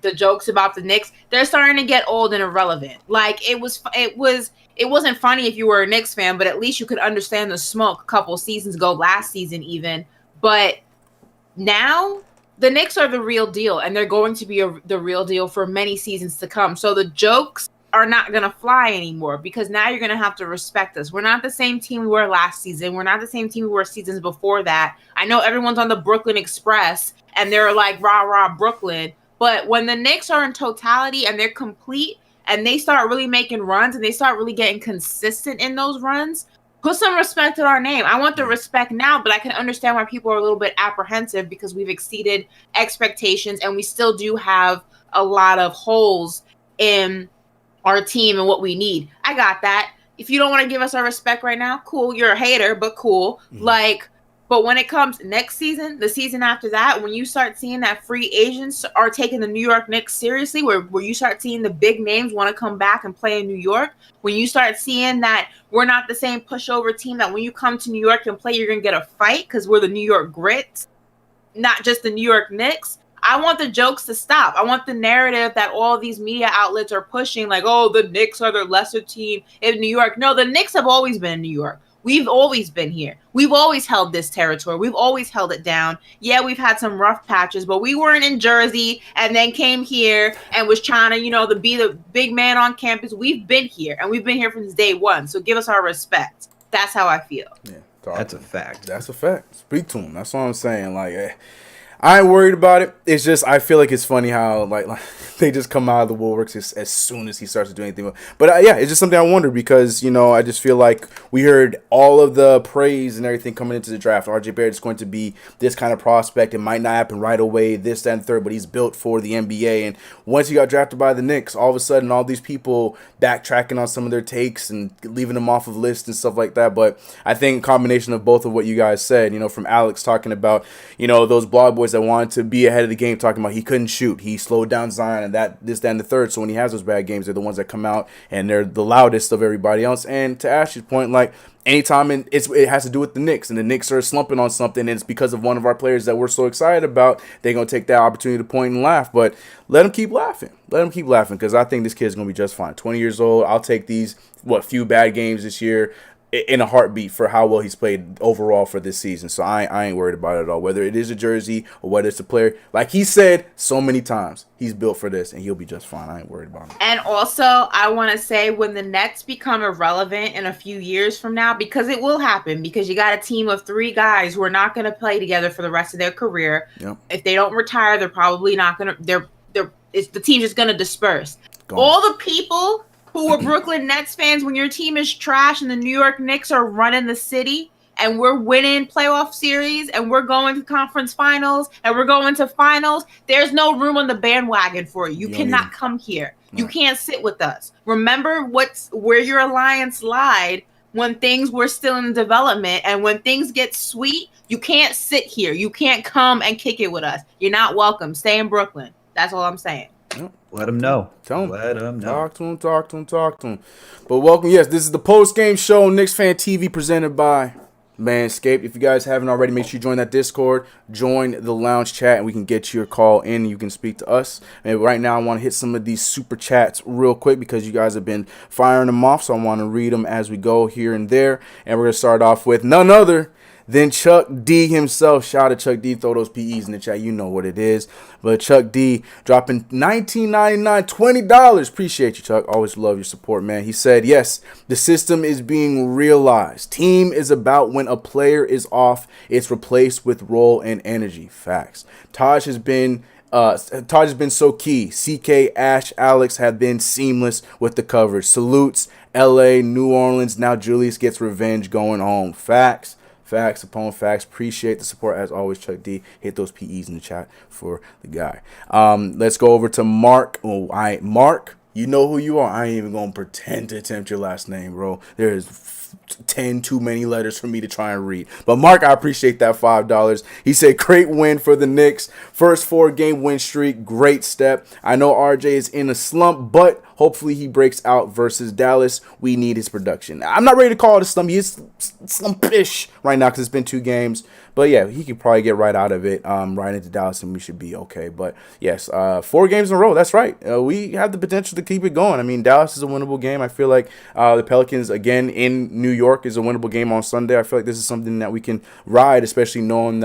the jokes about the Knicks, they're starting to get old and irrelevant. Like it wasn't funny if you were a Knicks fan, but at least you could understand the smoke a couple seasons ago, last season even. But now the Knicks are the real deal, and they're going to be the real deal for many seasons to come. So the jokes are not going to fly anymore because now you're going to have to respect us. We're not the same team we were last season. We're not the same team we were seasons before that. I know everyone's on the Brooklyn Express and they're like, rah, rah, Brooklyn. But when the Knicks are in totality and they're complete and they start really making runs and they start really getting consistent in those runs, put some respect on our name. I want the respect now, but I can understand why people are a little bit apprehensive because we've exceeded expectations and we still do have a lot of holes in our team and what we need. I got that. If you don't want to give us our respect right now, cool. You're a hater, but cool. But when it comes next season, the season after that, when you start seeing that free agents are taking the New York Knicks seriously, where you start seeing the big names want to come back and play in New York, when you start seeing that we're not the same pushover team, that when you come to New York and play, you're going to get a fight because we're the New York Grits, not just the New York Knicks. I want the jokes to stop. I want the narrative that all these media outlets are pushing, like, oh, the Knicks are the lesser team in New York. No, the Knicks have always been in New York. We've always been here. We've always held this territory. We've always held it down. Yeah, we've had some rough patches, but we weren't in Jersey and then came here and was trying to, to be the big man on campus. We've been here, and we've been here since day one. So give us our respect. That's how I feel. Yeah, that's a fact. That's a fact. Speak to him. That's what I'm saying. Like, I ain't worried about it. It's just I feel like it's funny how like they just come out of the woodworks as soon as he starts to do anything. But yeah, it's just something I wonder because I just feel like we heard all of the praise and everything coming into the draft. RJ Barrett is going to be this kind of prospect. It might not happen right away, this, that, and third, but he's built for the NBA. And once he got drafted by the Knicks, all of a sudden all these people backtracking on some of their takes and leaving them off of lists and stuff like that. But I think a combination of both of what you guys said, from Alex talking about those blog boys that wanted to be ahead of the game, talking about he couldn't shoot, he slowed down Zion, and this, that, and the third. So when he has those bad games, they're the ones that come out and they're the loudest of everybody else. And to Ash's point, like anytime it has to do with the Knicks, and the Knicks are slumping on something, and it's because of one of our players that we're so excited about, they're gonna take that opportunity to point and laugh. But let them keep laughing. Let them keep laughing because I think this kid's gonna be just fine. 20 years old. I'll take these few bad games this year in a heartbeat for how well he's played overall for this season. So I ain't worried about it at all. Whether it is a jersey or whether it's a player, like he said so many times, he's built for this and he'll be just fine. I ain't worried about him. And also, I want to say when the Nets become irrelevant in a few years from now, because it will happen, because you got a team of 3 guys who are not going to play together for the rest of their career. Yep. If they don't retire, they're probably not going to. The team's just going to disperse. Gone. All the people who were Brooklyn Nets fans when your team is trash and the New York Knicks are running the city and we're winning playoff series and we're going to conference finals and we're going to finals, there's no room on the bandwagon for you. You cannot come here. No. You can't sit with us. Remember where your alliance lied when things were still in development, and when things get sweet, you can't sit here. You can't come and kick it with us. You're not welcome. Stay in Brooklyn. That's all I'm saying. Yep. Let him know. Tell him. Let him know. Talk to him. But welcome. Yes, this is the post-game show, KnicksFanTV, presented by Manscaped. If you guys haven't already, make sure you join that Discord, join the lounge chat, and we can get your call in. You can speak to us. And right now, I want to hit some of these super chats real quick because you guys have been firing them off, so I want to read them as we go here and there. And we're going to start off with none other than Chuck D himself. Shout out to Chuck D. Throw those PEs in the chat. You know what it is. But Chuck D dropping $19.99, $20. Appreciate you, Chuck. Always love your support, man. He said, yes, the system is being realized. Team is about when a player is off, it's replaced with role and energy. Facts. Taj has been so key. CK, Ash, Alex have been seamless with the coverage. Salutes, LA, New Orleans. Now Julius gets revenge going home. Facts. Facts upon facts. Appreciate the support as always, Chuck D. Hit those PEs in the chat for the guy. Let's go over to Mark. Mark, you know who you are. I ain't even gonna pretend to attempt your last name, bro. There is 10 too many letters for me to try and read. But Mark, I appreciate that $5. He said, great win for the Knicks. First 4-game win streak. Great step. I know RJ is in a slump, but hopefully he breaks out versus Dallas. We need his production. I'm not ready to call it a slump. He is slumpish right now because it's been 2 games. But yeah, he could probably get right out of it, right into Dallas, and we should be okay. But yes, 4 games in a row. That's right. We have the potential to keep it going. I mean, Dallas is a winnable game. I feel like the Pelicans, again, in New York is a winnable game on Sunday. I feel like this is something that we can ride, especially knowing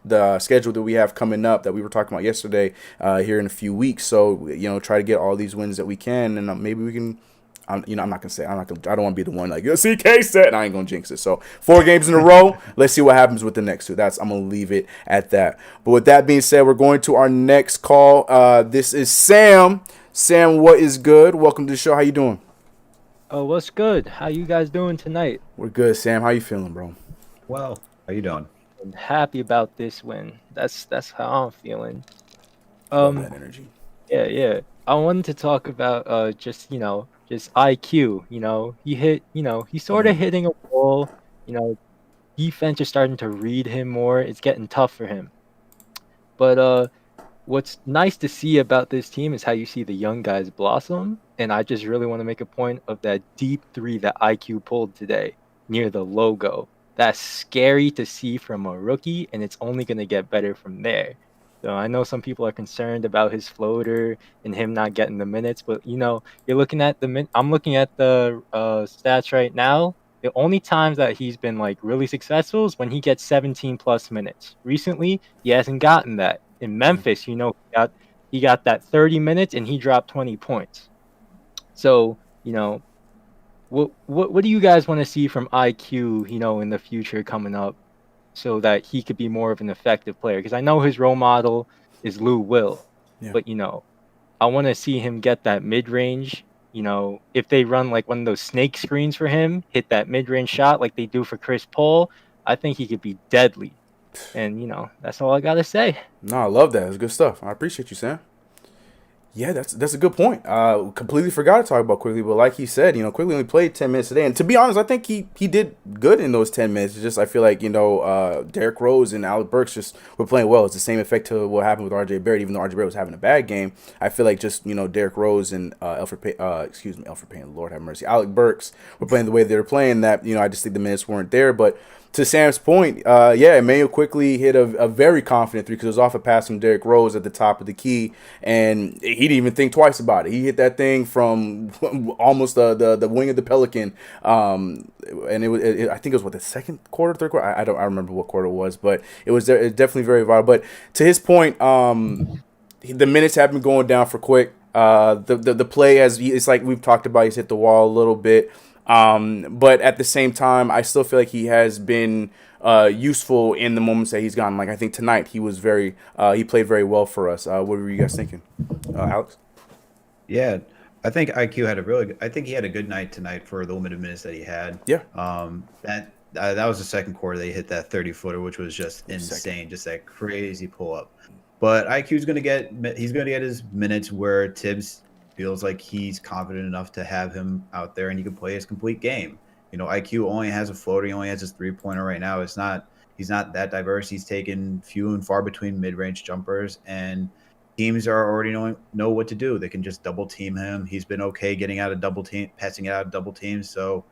the schedule that we have coming up that we were talking about yesterday here in a few weeks. So, try to get all these wins that we can, and maybe we can. I don't want to be the one like, CK said, and I ain't going to jinx it. So 4 games in a row. Let's see what happens with the next 2. I'm going to leave it at that. But with that being said, we're going to our next call. This is Sam. Sam, what is good? Welcome to the show. How you doing? Oh, what's good? How you guys doing tonight? We're good, Sam. How you feeling, bro? Well, how you doing? I'm happy about this win. That's how I'm feeling. Love that energy. Yeah. I wanted to talk about just IQ. He hit, he's sort of hitting a wall, defense is starting to read him more. It's getting tough for him. But what's nice to see about this team is how you see the young guys blossom. And I just really want to make a point of that deep three that IQ pulled today near the logo. That's scary to see from a rookie, and it's only going to get better from there. So I know some people are concerned about his floater and him not getting the minutes, but you're looking at I'm looking at the stats right now. The only times that he's been like really successful is when he gets 17 plus minutes. Recently, he hasn't gotten that. In Memphis, he got that 30 minutes and he dropped 20 points. So, what do you guys want to see from IQ, in the future coming up so that he could be more of an effective player? Because I know his role model is Lou Will, but I want to see him get that mid-range. If they run like one of those snake screens for him, hit that mid-range shot like they do for Chris Paul, I think he could be deadly. And that's all I gotta say. No, I love that. It's good stuff. I appreciate you, Sam. Yeah, that's a good point. Completely forgot to talk about Quigley, but like he said, Quigley only played 10 minutes today, and to be honest, I think he did good in those 10 minutes. It's just I feel like Derrick Rose and Alec Burks just were playing well. It's the same effect to what happened with R.J. Barrett, even though R.J. Barrett was having a bad game. I feel like just Derrick Rose and Alfred Payne, Lord have mercy, Alec Burks were playing the way they were playing. That I just think the minutes weren't there, but. To Sam's point, Emmanuel quickly hit a very confident three because it was off a pass from Derrick Rose at the top of the key, and he didn't even think twice about it. He hit that thing from almost the wing of the Pelican, and I think it was the second quarter, third quarter. I remember what quarter it was, but it was definitely very vital. But to his point, the minutes have been going down for Quick. The play it's like we've talked about. He's hit the wall a little bit. But at the same time, I still feel like he has been useful in the moments that he's gone. Like I think tonight he was he played very well for us. What were you guys thinking, Alex? Yeah, I think IQ had I think he had a good night tonight for the limited minutes that he had. Yeah. That was the second quarter they hit that 30-footer, which was just insane, just that crazy pull up. But IQ's gonna get his minutes where Tibbs feels like he's confident enough to have him out there and he can play his complete game. IQ only has a floater. He only has his three-pointer right now. He's not that diverse. He's taken few and far between mid-range jumpers, and teams are already know what to do. They can just double team him. He's been okay getting out of passing it out of double teams. So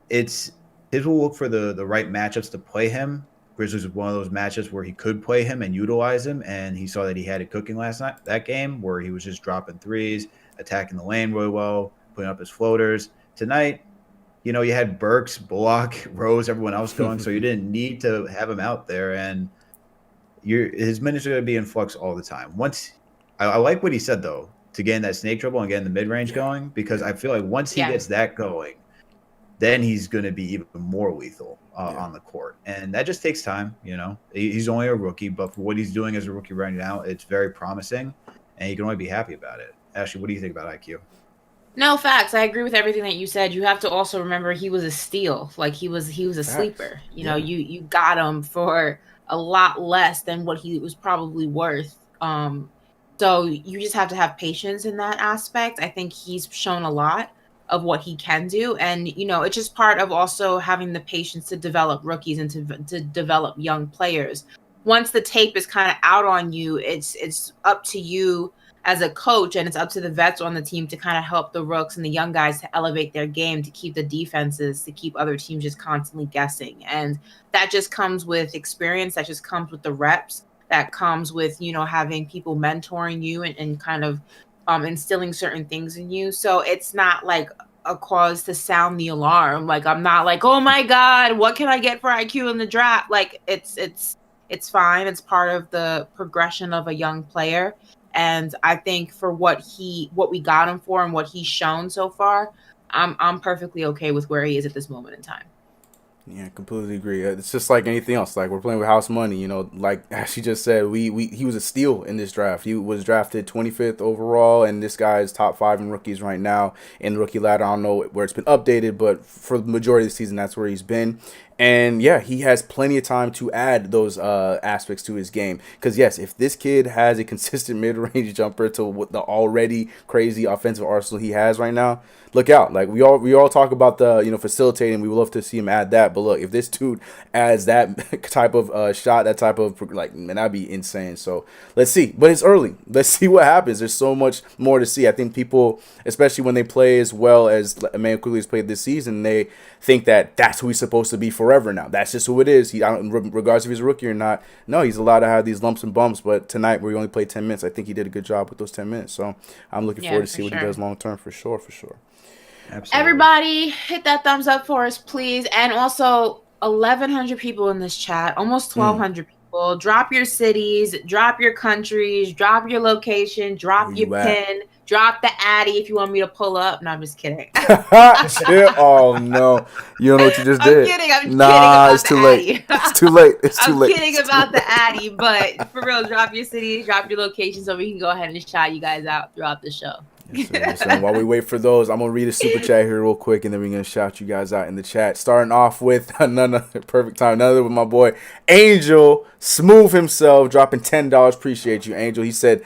his will look for the right matchups to play him. Grizzlies was one of those matchups where he could play him and utilize him, and he saw that he had it cooking that game where he was just dropping threes, attacking the lane really well, putting up his floaters. Tonight, you had Burks, Bullock, Rose, everyone else going, so you didn't need to have him out there, and his minutes are going to be in flux all the time. I like what he said, though, to get in that snake dribble and get in the mid-range going, because I feel like once he gets that going, then he's going to be even more lethal on the court. And that just takes time, He's only a rookie, but for what he's doing as a rookie right now, it's very promising, and you can only be happy about it. Ashley, what do you think about IQ? No, facts. I agree with everything that you said. You have to also remember he was a steal. Like he was a sleeper. You got him for a lot less than what he was probably worth. So you just have to have patience in that aspect. I think he's shown a lot of what he can do, and it's just part of also having the patience to develop rookies and to develop young players. Once the tape is kind of out on you, it's up to you as a coach, and it's up to the vets on the team to kind of help the rooks and the young guys to elevate their game, to keep the defenses, to keep other teams just constantly guessing. And that just comes with experience. That just comes with the reps. That comes with, having people mentoring you and kind of instilling certain things in you. So it's not like a cause to sound the alarm. Like, I'm not like, oh my God, what can I get for IQ in the draft? Like it's fine. It's part of the progression of a young player. And I think for what we got him for and what he's shown so far, I'm perfectly okay with where he is at this moment in time. Yeah, completely agree. It's just like anything else. Like we're playing with house money, like she just said, he was a steal in this draft. He was drafted 25th overall, and this guy is top 5 in rookies right now in the rookie ladder. I don't know where it's been updated, but for the majority of the season, that's where he's been. And yeah, he has plenty of time to add those aspects to his game. Because yes, if this kid has a consistent mid-range jumper to what the already crazy offensive arsenal he has right now, look out. Like we all talk about the facilitating. We would love to see him add that. But look, if this dude adds that type of shot, that type of man, that'd be insane. So let's see. But it's early. Let's see what happens. There's so much more to see. I think people, especially when they play as well as Emmanuel Quigley has played this season, they think that that's who he's supposed to be forever now. That's just who it is. Regardless if he's a rookie or not, no, he's allowed to have these lumps and bumps. But tonight, where he only played 10 minutes, I think he did a good job with those 10 minutes. So I'm looking forward to see what he does long term for sure. Absolutely. Everybody, hit that thumbs up for us, please. And also, 1,100 people in this chat, almost 1,200 people. Drop your cities, drop your countries, drop your location, drop your pin. Drop the Addy if you want me to pull up. No, I'm just kidding. Oh, no. You don't know what you just did. I'm kidding it's too late. It's too late. It's too late. I'm kidding about the Addy, but for real, drop your city, drop your location so we can go ahead and shout you guys out throughout the show. Yes, sir. While we wait for those, I'm going to read a super chat here real quick, and then we're going to shout you guys out in the chat. Starting off with another perfect time, another with my boy Angel Smooth himself, dropping $10. Appreciate you, Angel. He said,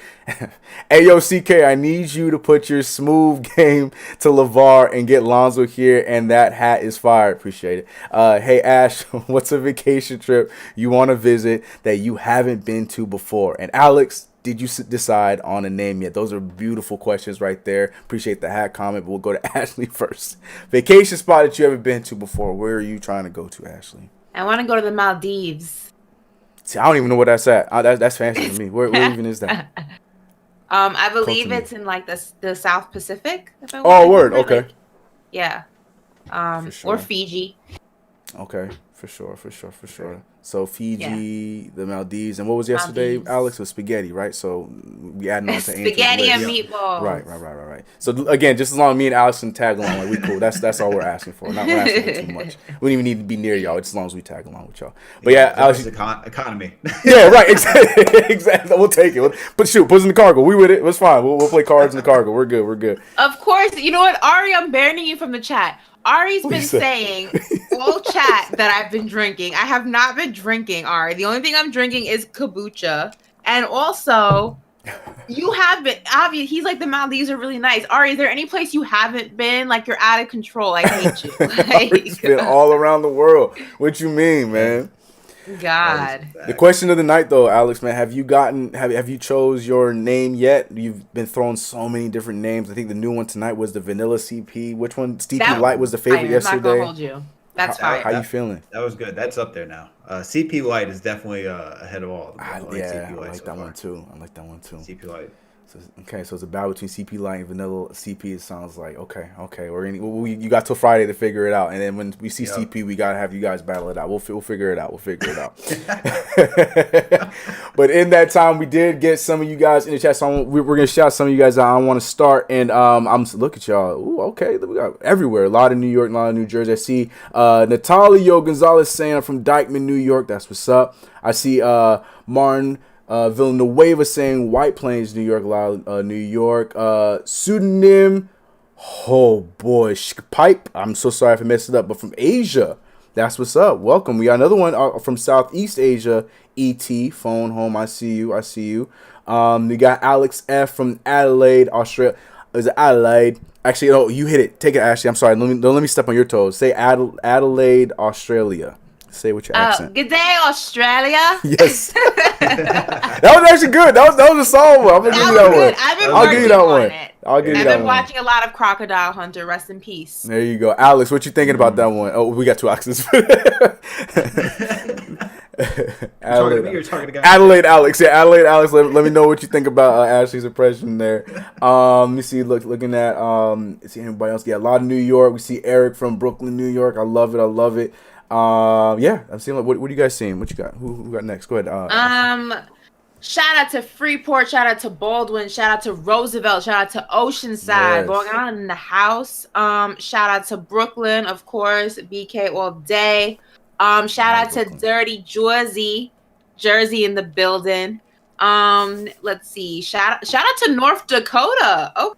hey, yo, CK, I need you to put your smooth game to LeVar and get Lonzo here, and that hat is fire. Appreciate it. Hey, Ash, what's a vacation trip you want to visit that you haven't been to before? And Alex, did you decide on a name yet? Those are beautiful questions right there. Appreciate the hat comment, but we'll go to Ashley first. Vacation spot that you haven't been to before. Where are you trying to go to, Ashley? I want to go to the Maldives. See, I don't even know where that's at. That's fancy to me. Where even is that? I believe it's in like the South Pacific. Oh, word. Okay. Like, yeah. Sure. Or Fiji. Okay, for sure. So Fiji, the Maldives, and what was yesterday, Alex? It was spaghetti, right? So we adding on to spaghetti and meatballs. Right. So again, just as long as me and Alex can tag along, like we cool. That's all we're asking for. We're asking for too much. We don't even need to be near y'all. Just as long as we tag along with y'all. But yeah, Alex, economy. Yeah, right. Exactly. We'll take it. But shoot, put us in the cargo. We with it. It's fine. We'll play cards in the cargo. We're good. Of course. You know what, Ari? I'm banning you from the chat. Ari's been saying all chat that I've been drinking. I have not been drinking, Ari. The only thing I'm drinking is kombucha. And also, you have been. Obviously, he's like, the Maldives are really nice. Ari, is there any place you haven't been? Like, you're out of control. I hate you. Ari's been all around the world. What you mean, man? God. The question of the night, though, Alex, man, have you chose your name yet? You've been throwing so many different names. I think the new one tonight was the Vanilla CP. Which one? CP Light was the favorite yesterday. I'm not gonna hold you. That's fine. How you feeling? That was good. That's up there now. CP Light is definitely ahead of all. I like that one too. CP Light. So it's a battle between CP Light and Vanilla CP. It sounds like okay. You got till Friday to figure it out, and then when we see CP, we gotta have you guys battle it out. We'll figure it out. But in that time, we did get some of you guys in the chat. So we're gonna shout some of you guys out. I want to start, and look at y'all. Ooh, okay, we got everywhere. A lot of New York, a lot of New Jersey. I see Natalio Gonzalez saying I'm from Dykeman, New York. That's what's up. I see Martin Villanueva saying White Plains, New York, New York. Pseudonym, oh boy, Pipe. I'm so sorry if I messed it up, but from Asia, that's what's up. Welcome. We got another one from Southeast Asia. ET, phone home. I see you. We got Alex F from Adelaide, Australia. Is it Adelaide? Actually, no, you hit it. Take it, Ashley. I'm sorry. Don't let me step on your toes. Say Adelaide, Australia. Say with your accent. Good day, Australia. Yes. That was actually good. That was a solid one. I'm gonna give you that one. I'll give you that one. I've been watching a lot of Crocodile Hunter. Rest in peace. There you go, Alex. What you thinking about that one? Oh, we got two Alexes. Adelaide, Alex. Yeah, Adelaide, Alex. Let me know what you think about Ashley's impression there. Let me see. Looking at see anybody else? Yeah, a lot of New York. We see Eric from Brooklyn, New York. I love it. Yeah, I'm seeing. What are you guys seeing? What you got? Who got next? Go ahead. Shout out to Freeport. Shout out to Baldwin. Shout out to Roosevelt. Shout out to Oceanside. Long Island in the house. Shout out to Brooklyn, of course. BK all day. Shout out to Dirty Jersey in the building. Let's see. Shout out to North Dakota. Oh,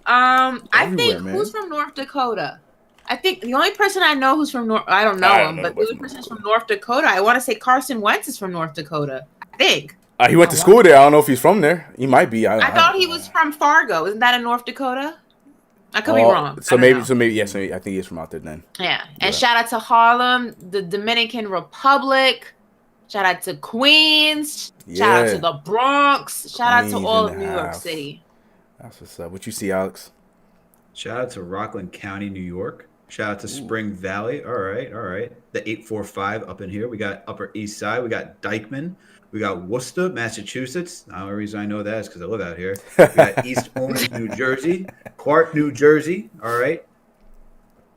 I think who's from North Dakota? I think the only person I know who's from I don't know him, but the only person who's from North Dakota. I want to say Carson Wentz is from North Dakota. I think. He went to school there. I don't know if he's from there. He might be. I thought he was from Fargo. Isn't that in North Dakota? I could be wrong. So maybe, yes. I think he's from out there then. Yeah. And shout out to Harlem, the Dominican Republic. Shout out to Queens. Shout out to the Bronx. Shout out to all of New York City. That's what's up. What you see, Alex? Shout out to Rockland County, New York. Shout out to Spring Valley. All right. The 845 up in here. We got Upper East Side. We got Dykeman. We got Worcester, Massachusetts. The only reason I know that is because I live out here. We got East Orange, New Jersey. Clark, New Jersey. All right.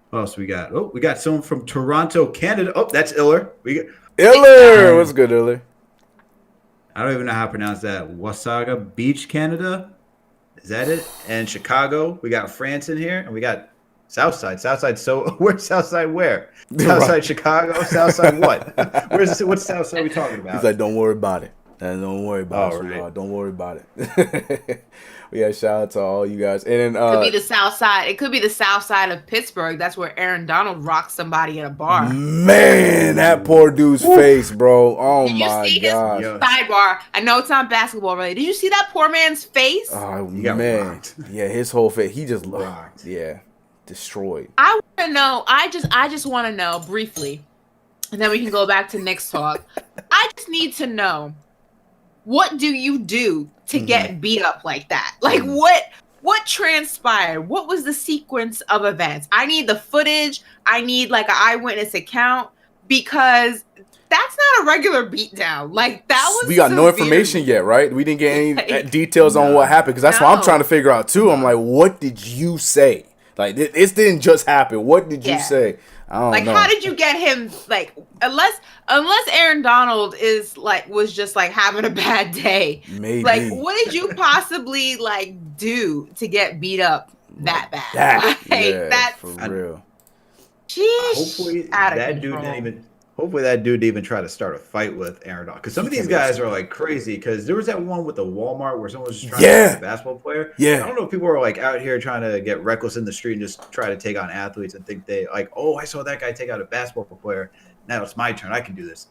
What else we got? Oh, we got someone from Toronto, Canada. Oh, that's Iller. Iller. What's good, Iller? I don't even know how to pronounce that. Wasaga Beach, Canada. Is that it? And Chicago. We got France in here. And we got Southside. So where's Southside where? Southside Chicago? Southside what? What Southside are we talking about? He's like, don't worry about it. Don't worry about it. Right. Don't worry about it. Yeah, shout out to all you guys. And then could be the South Side. It could be the South Side of Pittsburgh. That's where Aaron Donald rocked somebody in a bar. Man, that poor dude's face, bro. Oh Did you my see god. His sidebar? I know it's not basketball related. Did you see that poor man's face? Oh man. Yeah, his whole face. He just looked destroyed. I want to know. I just want to know briefly, and then we can go back to Knicks talk. I just need to know, what do you do to get beat up like that? Like what transpired? What was the sequence of events? I need the footage. I need like an eyewitness account, because that's not a regular beatdown. Like that was. We got no information yet, right? We didn't get any details on what happened, because that's what I'm trying to figure out too. I'm like, what did you say? Like this didn't just happen. What did you say? I don't know. How did you get him? Like, unless Aaron Donald was just like having a bad day. Maybe. Like, what did you possibly do to get beat up that bad? That's for real. Sheesh. Hopefully that dude didn't even try to start a fight with Aaron Donald. Because some of these guys are like crazy. Because there was that one with the Walmart where someone was just trying to fight a basketball player. Yeah. I don't know if people are like out here trying to get reckless in the street and just try to take on athletes and think they like, oh, I saw that guy take out a basketball player. Now it's my turn. I can do this.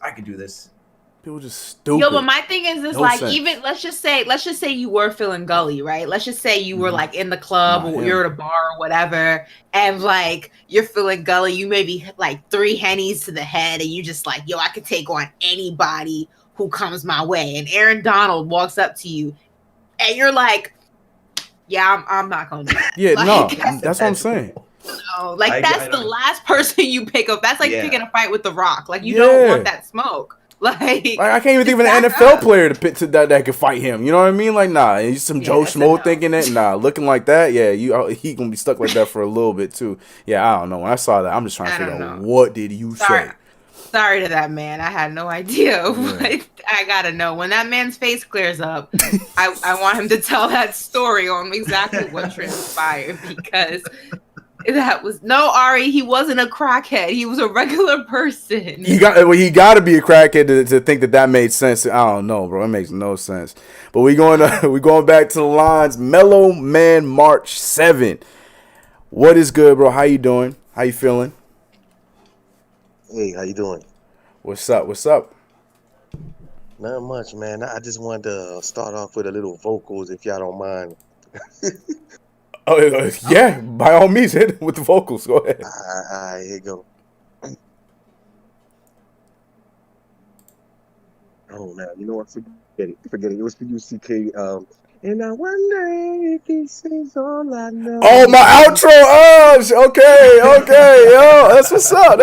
People just stupid. Yo, but my thing is this, even let's just say you were feeling gully, right? Let's just say you were like in the club or you're at a bar or whatever, and like you're feeling gully. You maybe like 3 hennies to the head, and you just like, yo, I could take on anybody who comes my way. And Aaron Donald walks up to you, and you're like, yeah, I'm not gonna do that. Yeah, like, no, that's what I'm saying. No, like that's the last person you pick up. That's like picking a fight with The Rock. Like you don't want that smoke. Like I can't even think of an NFL player that could fight him. You know what I mean? Like, nah, he's some Joe Schmo thinking it. Nah, looking like that, he gonna be stuck like that for a little bit too. Yeah, I don't know. When I saw that, I'm just trying to figure out what did you say. Sorry to that man. I had no idea. I gotta know when that man's face clears up. I want him to tell that story on exactly what transpired, because that was Ari. He wasn't a crackhead. He was a regular person. He got to be a crackhead to think that made sense. I don't know, bro. It makes no sense. But we're going back to the lines. Mellow Man March 7. What is good, bro? How you doing? How you feeling? Hey, how you doing? What's up? Not much, man. I just wanted to start off with a little vocals, if y'all don't mind. Oh, yeah, by all means, hit it with the vocals. Go ahead. All right, here you go. Oh, man, you know what? Forget it. It was for you, CK. And I wonder if he sings all I know. Oh, my outro. Oh, okay. Yo, that's what's up.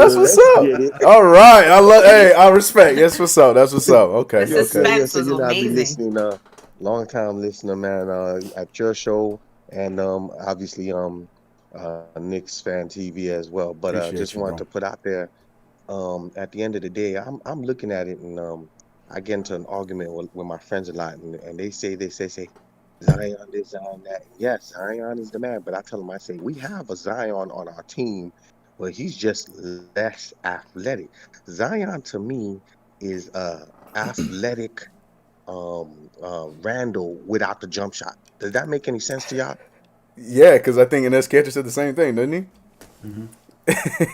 All right. I respect. That's what's up. Okay. The suspense was I've been amazing. listening, long time listener, man, at your show. And obviously Knicks Fan TV as well. But just wanted to put out there, at the end of the day, I'm looking at it, and I get into an argument with my friends a lot, and they say Zion this, Zion that. Yes, Zion is the man, but I tell them, I say, we have a Zion on our team, but he's just less athletic. Zion to me is athletic Randall without the jump shot. Does that make any sense to y'all? Yeah, because I think Ines Kanter said the same thing, didn't he? Mm-hmm.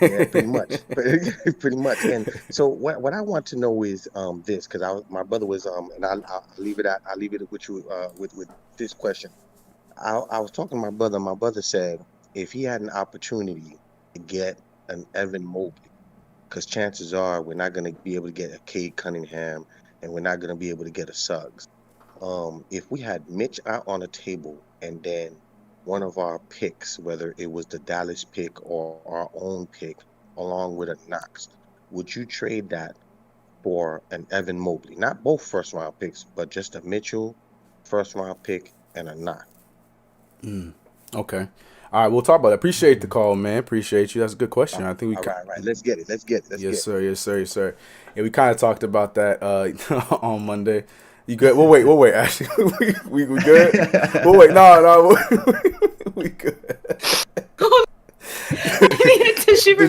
Yeah, pretty much, pretty much. And so what I want to know is this, because my brother was and I'll leave it with you with this question. I was talking to my brother. My brother said if he had an opportunity to get an Evan Mobley, because chances are we're not going to be able to get a Cade Cunningham, and we're not going to be able to get a Suggs. If we had Mitch out on the table, and then one of our picks, whether it was the Dallas pick or our own pick, along with a Knox, would you trade that for an Evan Mobley? Not both first round picks, but just a Mitchell first round pick and a Knox. Okay. All right, we'll talk about that. Appreciate the call, man. Appreciate you. That's a good question. I think we right. Let's get it. Yes, sir. Yeah, we kind of talked about that on Monday. You good? We'll wait. Actually, we good? We'll wait. No, we good. I need a tissue for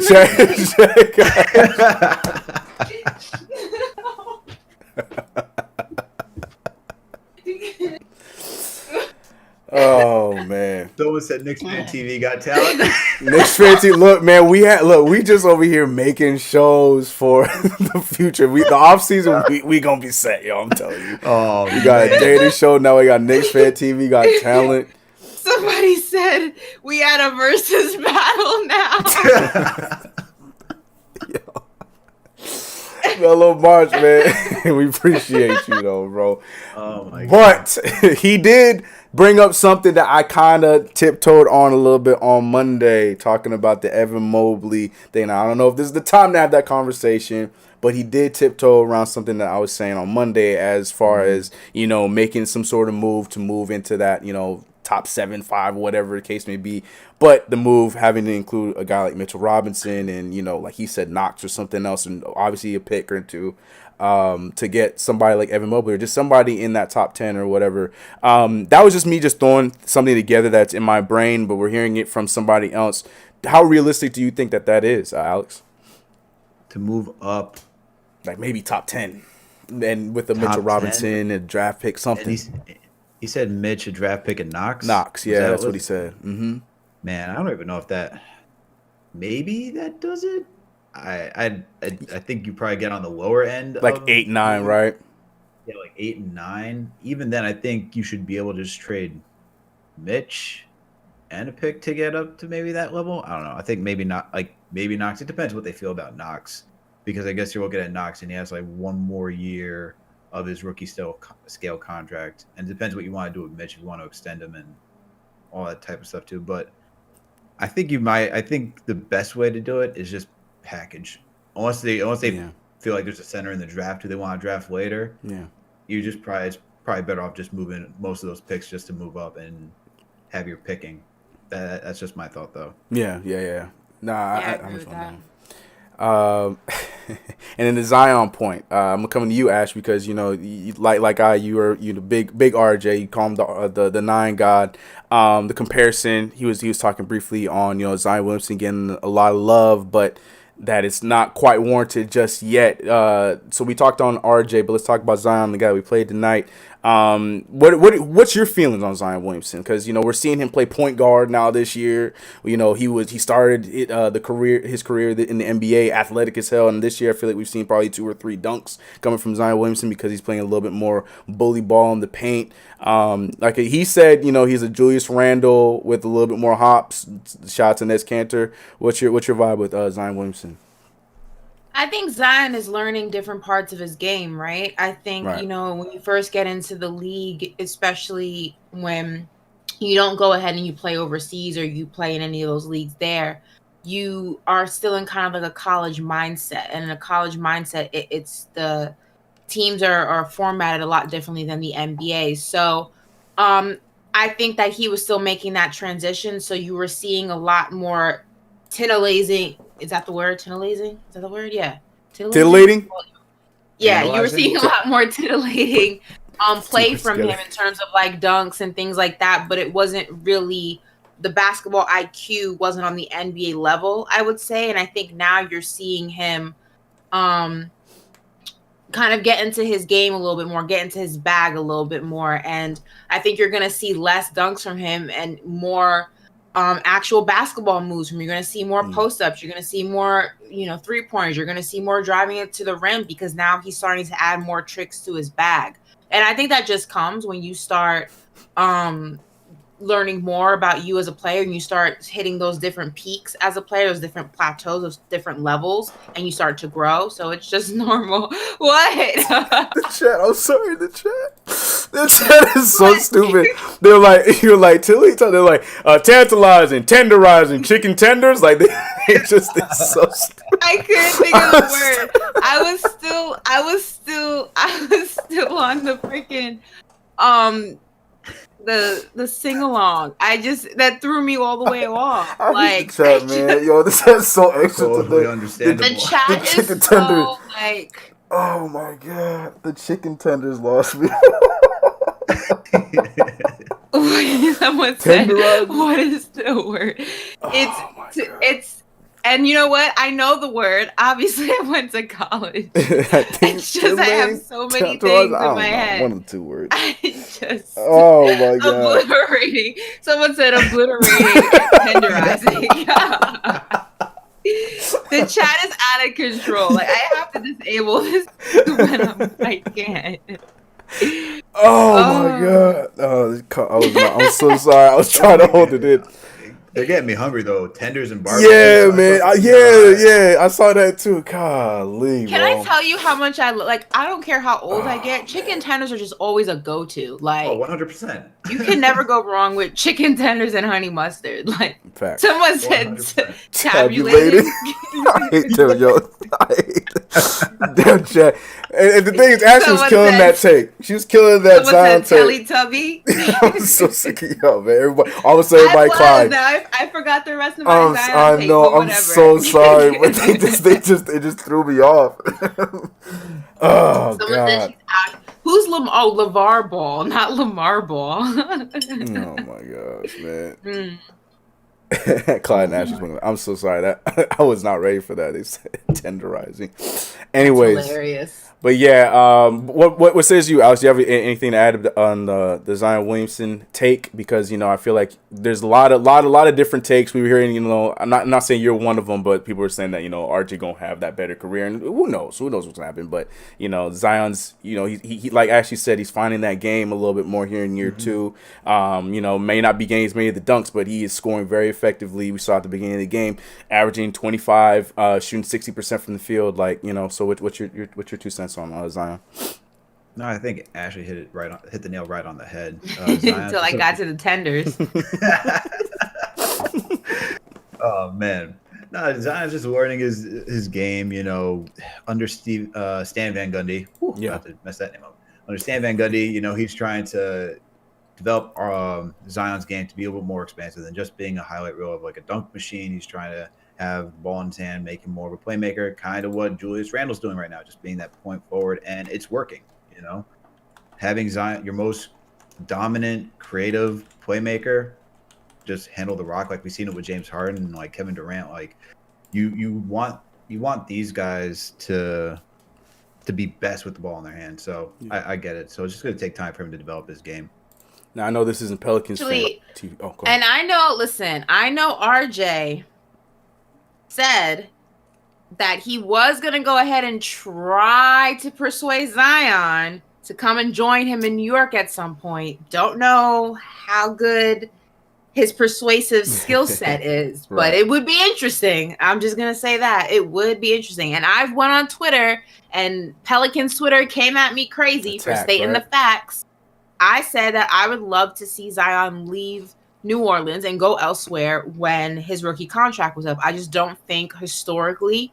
Oh man! Someone said KnicksFanTV got talent. KnicksFanTV, look, we just over here making shows for the future. The off season, we gonna be set, yo. I'm telling you. Oh, we got a daily show now. We got KnicksFanTV, got talent. Somebody said we had a versus battle now. Hello, March, man. We appreciate you, though, bro. Oh my God. But he did bring up something that I kind of tiptoed on a little bit on Monday, talking about the Evan Mobley thing. Now, I don't know if this is the time to have that conversation, but he did tiptoe around something that I was saying on Monday as far as, making some sort of move to move into that, top 7, 5, whatever the case may be. But the move having to include a guy like Mitchell Robinson and, like he said, Knox or something else, and obviously a pick or two to get somebody like Evan Mobley or just somebody in that top 10 or whatever. That was just me just throwing something together that's in my brain, but we're hearing it from somebody else. How realistic do you think that is, Alex? To move up. Like maybe top 10. And with a Mitchell Robinson, a draft pick, something. He said Mitch, a draft pick, and Knox. Knox, yeah, that's what he said. Mm-hmm. Man, I don't even know if that. Maybe that does it. I think you probably get on the lower end, like 8, 9, right? Yeah, like 8 and 9. Even then, I think you should be able to just trade Mitch and a pick to get up to maybe that level. I don't know. I think maybe not. Like maybe Knox. It depends what they feel about Knox, because I guess you're looking at Knox and he has like one more year of his rookie scale contract, and it depends what you want to do with Mitch, if you want to extend him and all that type of stuff too. But I think I think the best way to do it is just package, unless they feel like there's a center in the draft who they want to draft later. Yeah, you just it's probably better off just moving most of those picks just to move up and have your picking. That's just my thought, though. Yeah. Nah, I agree with that. And in the Zion point, I'm coming to you, Ash, because you were the big RJ. You call him the 9 god. The comparison he was talking briefly on Zion Williamson getting a lot of love, but that it's not quite warranted just yet. So we talked on RJ, but let's talk about Zion, the guy we played tonight. What's your feelings on Zion Williamson? Because we're seeing him play point guard now this year. He started his career in the NBA, athletic as hell, and this year I feel like we've seen probably 2 or 3 dunks coming from Zion Williamson because he's playing a little bit more bully ball in the paint. Like he said, he's a Julius Randle with a little bit more hops. Shout out to Nez Cantor. What's your vibe with Zion Williamson? I think Zion is learning different parts of his game, right? I think, right. When you first get into the league, especially when you don't go ahead and you play overseas or you play in any of those leagues there, you are still in kind of like a college mindset. And in a college mindset, it's the teams are formatted a lot differently than the NBA. So I think that he was still making that transition. So you were seeing a lot more titillazing. Is that the word? Titillazing? Is that the word? Yeah. Titillating? Yeah, you were seeing a lot more titillating play from him in terms of like dunks and things like that, but it wasn't really, the basketball IQ wasn't on the NBA level, I would say. And I think now you're seeing him kind of get into his game a little bit more, get into his bag a little bit more. And I think you're going to see less dunks from him and more actual basketball moves from him. You're going to see more post-ups. You're going to see more, three-pointers. You're going to see more driving it to the rim because now he's starting to add more tricks to his bag. And I think that just comes when you start learning more about you as a player and you start hitting those different peaks as a player, those different plateaus, those different levels, and you start to grow. So it's just normal. What? The chat. I'm sorry, the chat. The chat is so stupid. They're like, you're like, Tilly, they're like, tantalizing, tenderizing, chicken tenders. Like, it's so stupid. I couldn't think of the word. I was still on the freaking, the sing along. That threw me all the way off. Like, the chat, man. Yo, this is so extra totally understandable. The chat the is chicken so tenders. like. Oh my god, the chicken tenders lost me. Someone said, "What is the word?" It's. And you know what? I know the word. Obviously, I went to college. It's just I have so many things in my head. One of the two words. I just oh my god. Obliterating. Someone said obliterating and tenderizing. The chat is out of control. Like I have to disable this when I can't. Oh my god. I'm so sorry. I was trying to hold it in. They're getting me hungry though. Tenders and barbecue. Yeah, man. Yeah. I saw that too. Golly, Can I tell you how much I like? I don't care how old I get. Chicken tenders are just always a go-to. Like, 100%. You can never go wrong with chicken tenders and honey mustard. Like, fact. Someone said tabulated. I hate them, yo. I hate them. Damn chat. And the thing is, Ashley was killing that take. She was killing that Zion take. Teletubby. I'm so sick of y'all, man. Everybody, all of a sudden, everybody cried. I forgot the rest of my Zion I take, know. I'm so sorry, but they just threw me off. Oh Someone god. said who's LeVar Ball, not Lamar Ball. Oh my gosh, man. Clyde Nash is one of them. I'm so sorry that I was not ready for that. They said tenderizing. Anyways, that's hilarious. But yeah, what says you, Alex? Do you have anything to add on the Zion Williamson take? Because I feel like there's a lot of different takes we were hearing. I'm not saying you're one of them, but people were saying that RJ gonna have that better career, and who knows what's gonna happen. But Zion's he like Ashley said, he's finding that game a little bit more here in year two. May not be getting as many of the dunks, but he is scoring very effectively. We saw at the beginning of the game, averaging 25, shooting 60% from the field. So what's your 2 cents on Zion? No, I think Ashley hit the nail right on the head. Until I got to the tenders. Oh man, no, Zion's just learning his game. Under Stan Van Gundy. Whew, yeah, about to mess that name up. Under Stan Van Gundy, he's trying to develop Zion's game to be a little bit more expansive than just being a highlight reel of like a dunk machine. He's trying to have the ball in his hand, make him more of a playmaker, kind of what Julius Randle's doing right now, just being that point forward, and it's working. Having Zion, your most dominant, creative playmaker, just handle the rock like we've seen it with James Harden and like Kevin Durant. Like you want these guys to be best with the ball in their hand. So yeah. I get it. So it's just going to take time for him to develop his game. Now I know this isn't Pelicans TV. Oh, go and I know RJ said that he was going to go ahead and try to persuade Zion to come and join him in New York at some point. Don't know how good his persuasive skill set is, right. But it would be interesting. I'm just going to say that. It would be interesting. And I've went on Twitter, and Pelicans Twitter came at me crazy for stating the facts. I said that I would love to see Zion leave New Orleans and go elsewhere when his rookie contract was up. I just don't think historically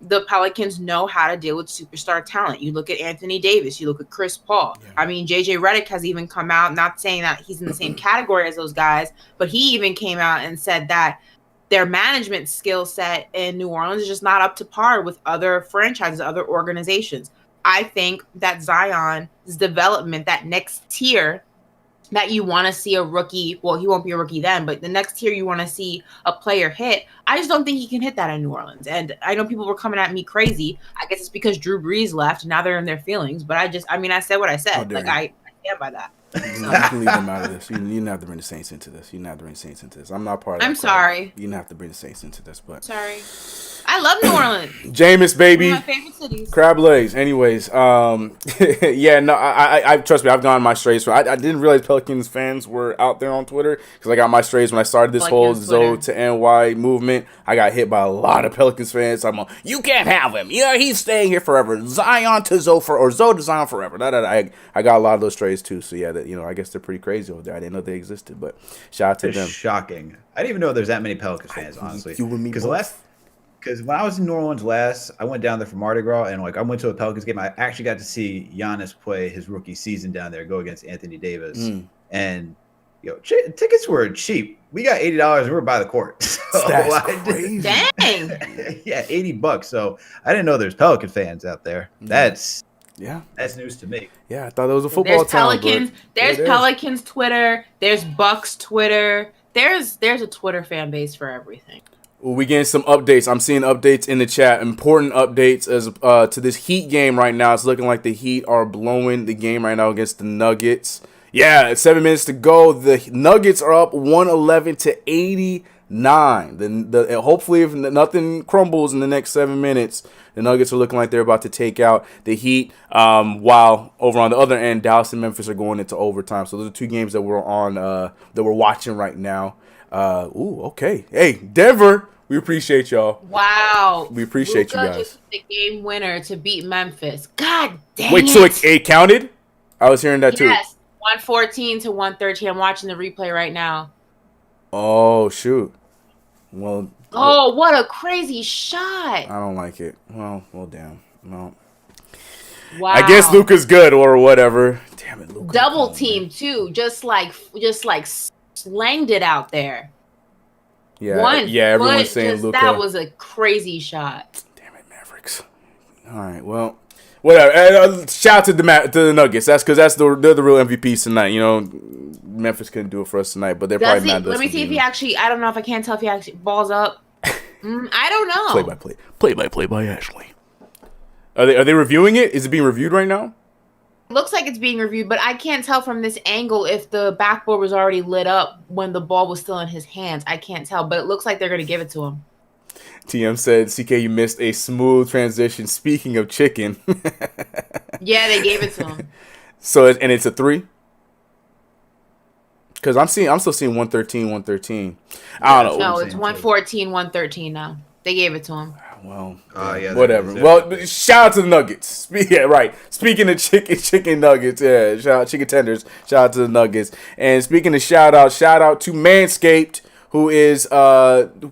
the Pelicans know how to deal with superstar talent. You look at Anthony Davis, you look at Chris Paul. Yeah. I mean, JJ Redick has even come out, not saying that he's in the same category as those guys, but he even came out and said that their management skill set in New Orleans is just not up to par with other franchises, other organizations. I think that Zion's development, that next tier that you want to see a rookie, well, he won't be a rookie then, but the next tier you want to see a player hit, I just don't think he can hit that in New Orleans. And I know people were coming at me crazy. I guess it's because Drew Brees left and now they're in their feelings. But I said what I said. Like, I stand by that. You can leave them out of this. You didn't have to bring the Saints into this. I'm not part of that. I'm sorry. You didn't have to bring the Saints into this, but sorry. I love New Orleans. Jameis, baby. One of my favorite cities. Crab legs. Anyways, yeah, no, I trust me. I've gone my strays. I didn't realize Pelicans fans were out there on Twitter because I got my strays when I started this whole Zoe to NY movement. I got hit by a lot of Pelicans fans. I'm like, you can't have him. Yeah, he's staying here forever. Zion to Zoe or Zoe to Zion forever. I got a lot of those strays too. So yeah, I guess they're pretty crazy over there. I didn't know they existed, but shout out to them. Shocking. I didn't even know there's that many Pelicans fans. Honestly, you and me both. Because when I was in New Orleans last, I went down there for Mardi Gras, and I went to a Pelicans game. I actually got to see Giannis play his rookie season down there, go against Anthony Davis, and tickets were cheap. We got $80 and we were by the court. So that's crazy. Dang. Yeah, $80. So I didn't know there's Pelican fans out there. That's news to me. Yeah, I thought it was a football town. There's Pelicans Twitter. There's Bucks Twitter. There's a Twitter fan base for everything. We getting some updates. I'm seeing updates in the chat. Important updates as to this Heat game right now. It's looking like the Heat are blowing the game right now against the Nuggets. Yeah, it's 7 minutes to go. The Nuggets are up 111 to 89. Hopefully, if nothing crumbles in the next 7 minutes, the Nuggets are looking like they're about to take out the Heat. While over on the other end, Dallas and Memphis are going into overtime. So those are two games that we're on that we're watching right now. Okay. Hey, Denver. We appreciate y'all. Wow. We appreciate you guys. Just the game winner to beat Memphis. God dang Wait, so it counted? I was hearing that too. Yes, 114 to 113. I'm watching the replay right now. Oh, shoot. Well. Oh, what a crazy shot. I don't like it. Well, damn. Well. Wow. I guess Luka's good or whatever. Damn it, Luka. Double team too. Just like slanged it out there. Yeah, everyone's saying Luka. That was a crazy shot. Damn it, Mavericks. All right, well, whatever. Shout out to the Nuggets. That's because they're the real MVPs tonight. Memphis couldn't do it for us tonight, but they're probably mad at us. Let me see if he actually. I don't know if I can't tell if he actually balls up. I don't know. Play by Ashley. Are they reviewing it? Is it being reviewed right now? Looks like it's being reviewed, but I can't tell from this angle if the backboard was already lit up when the ball was still in his hands. I can't tell, but it looks like they're going to give it to him. TM said, CK, you missed a smooth transition. Speaking of chicken. Yeah, they gave it to him. So, and it's a 3? Because I'm still seeing 113. I don't know. No, it's 114, 113 now. They gave it to him. Well, whatever. Well, shout out to the Nuggets. Yeah, right. Speaking of chicken nuggets, yeah, shout out chicken tenders. Shout out to the Nuggets. And speaking of shout out to Manscaped, who is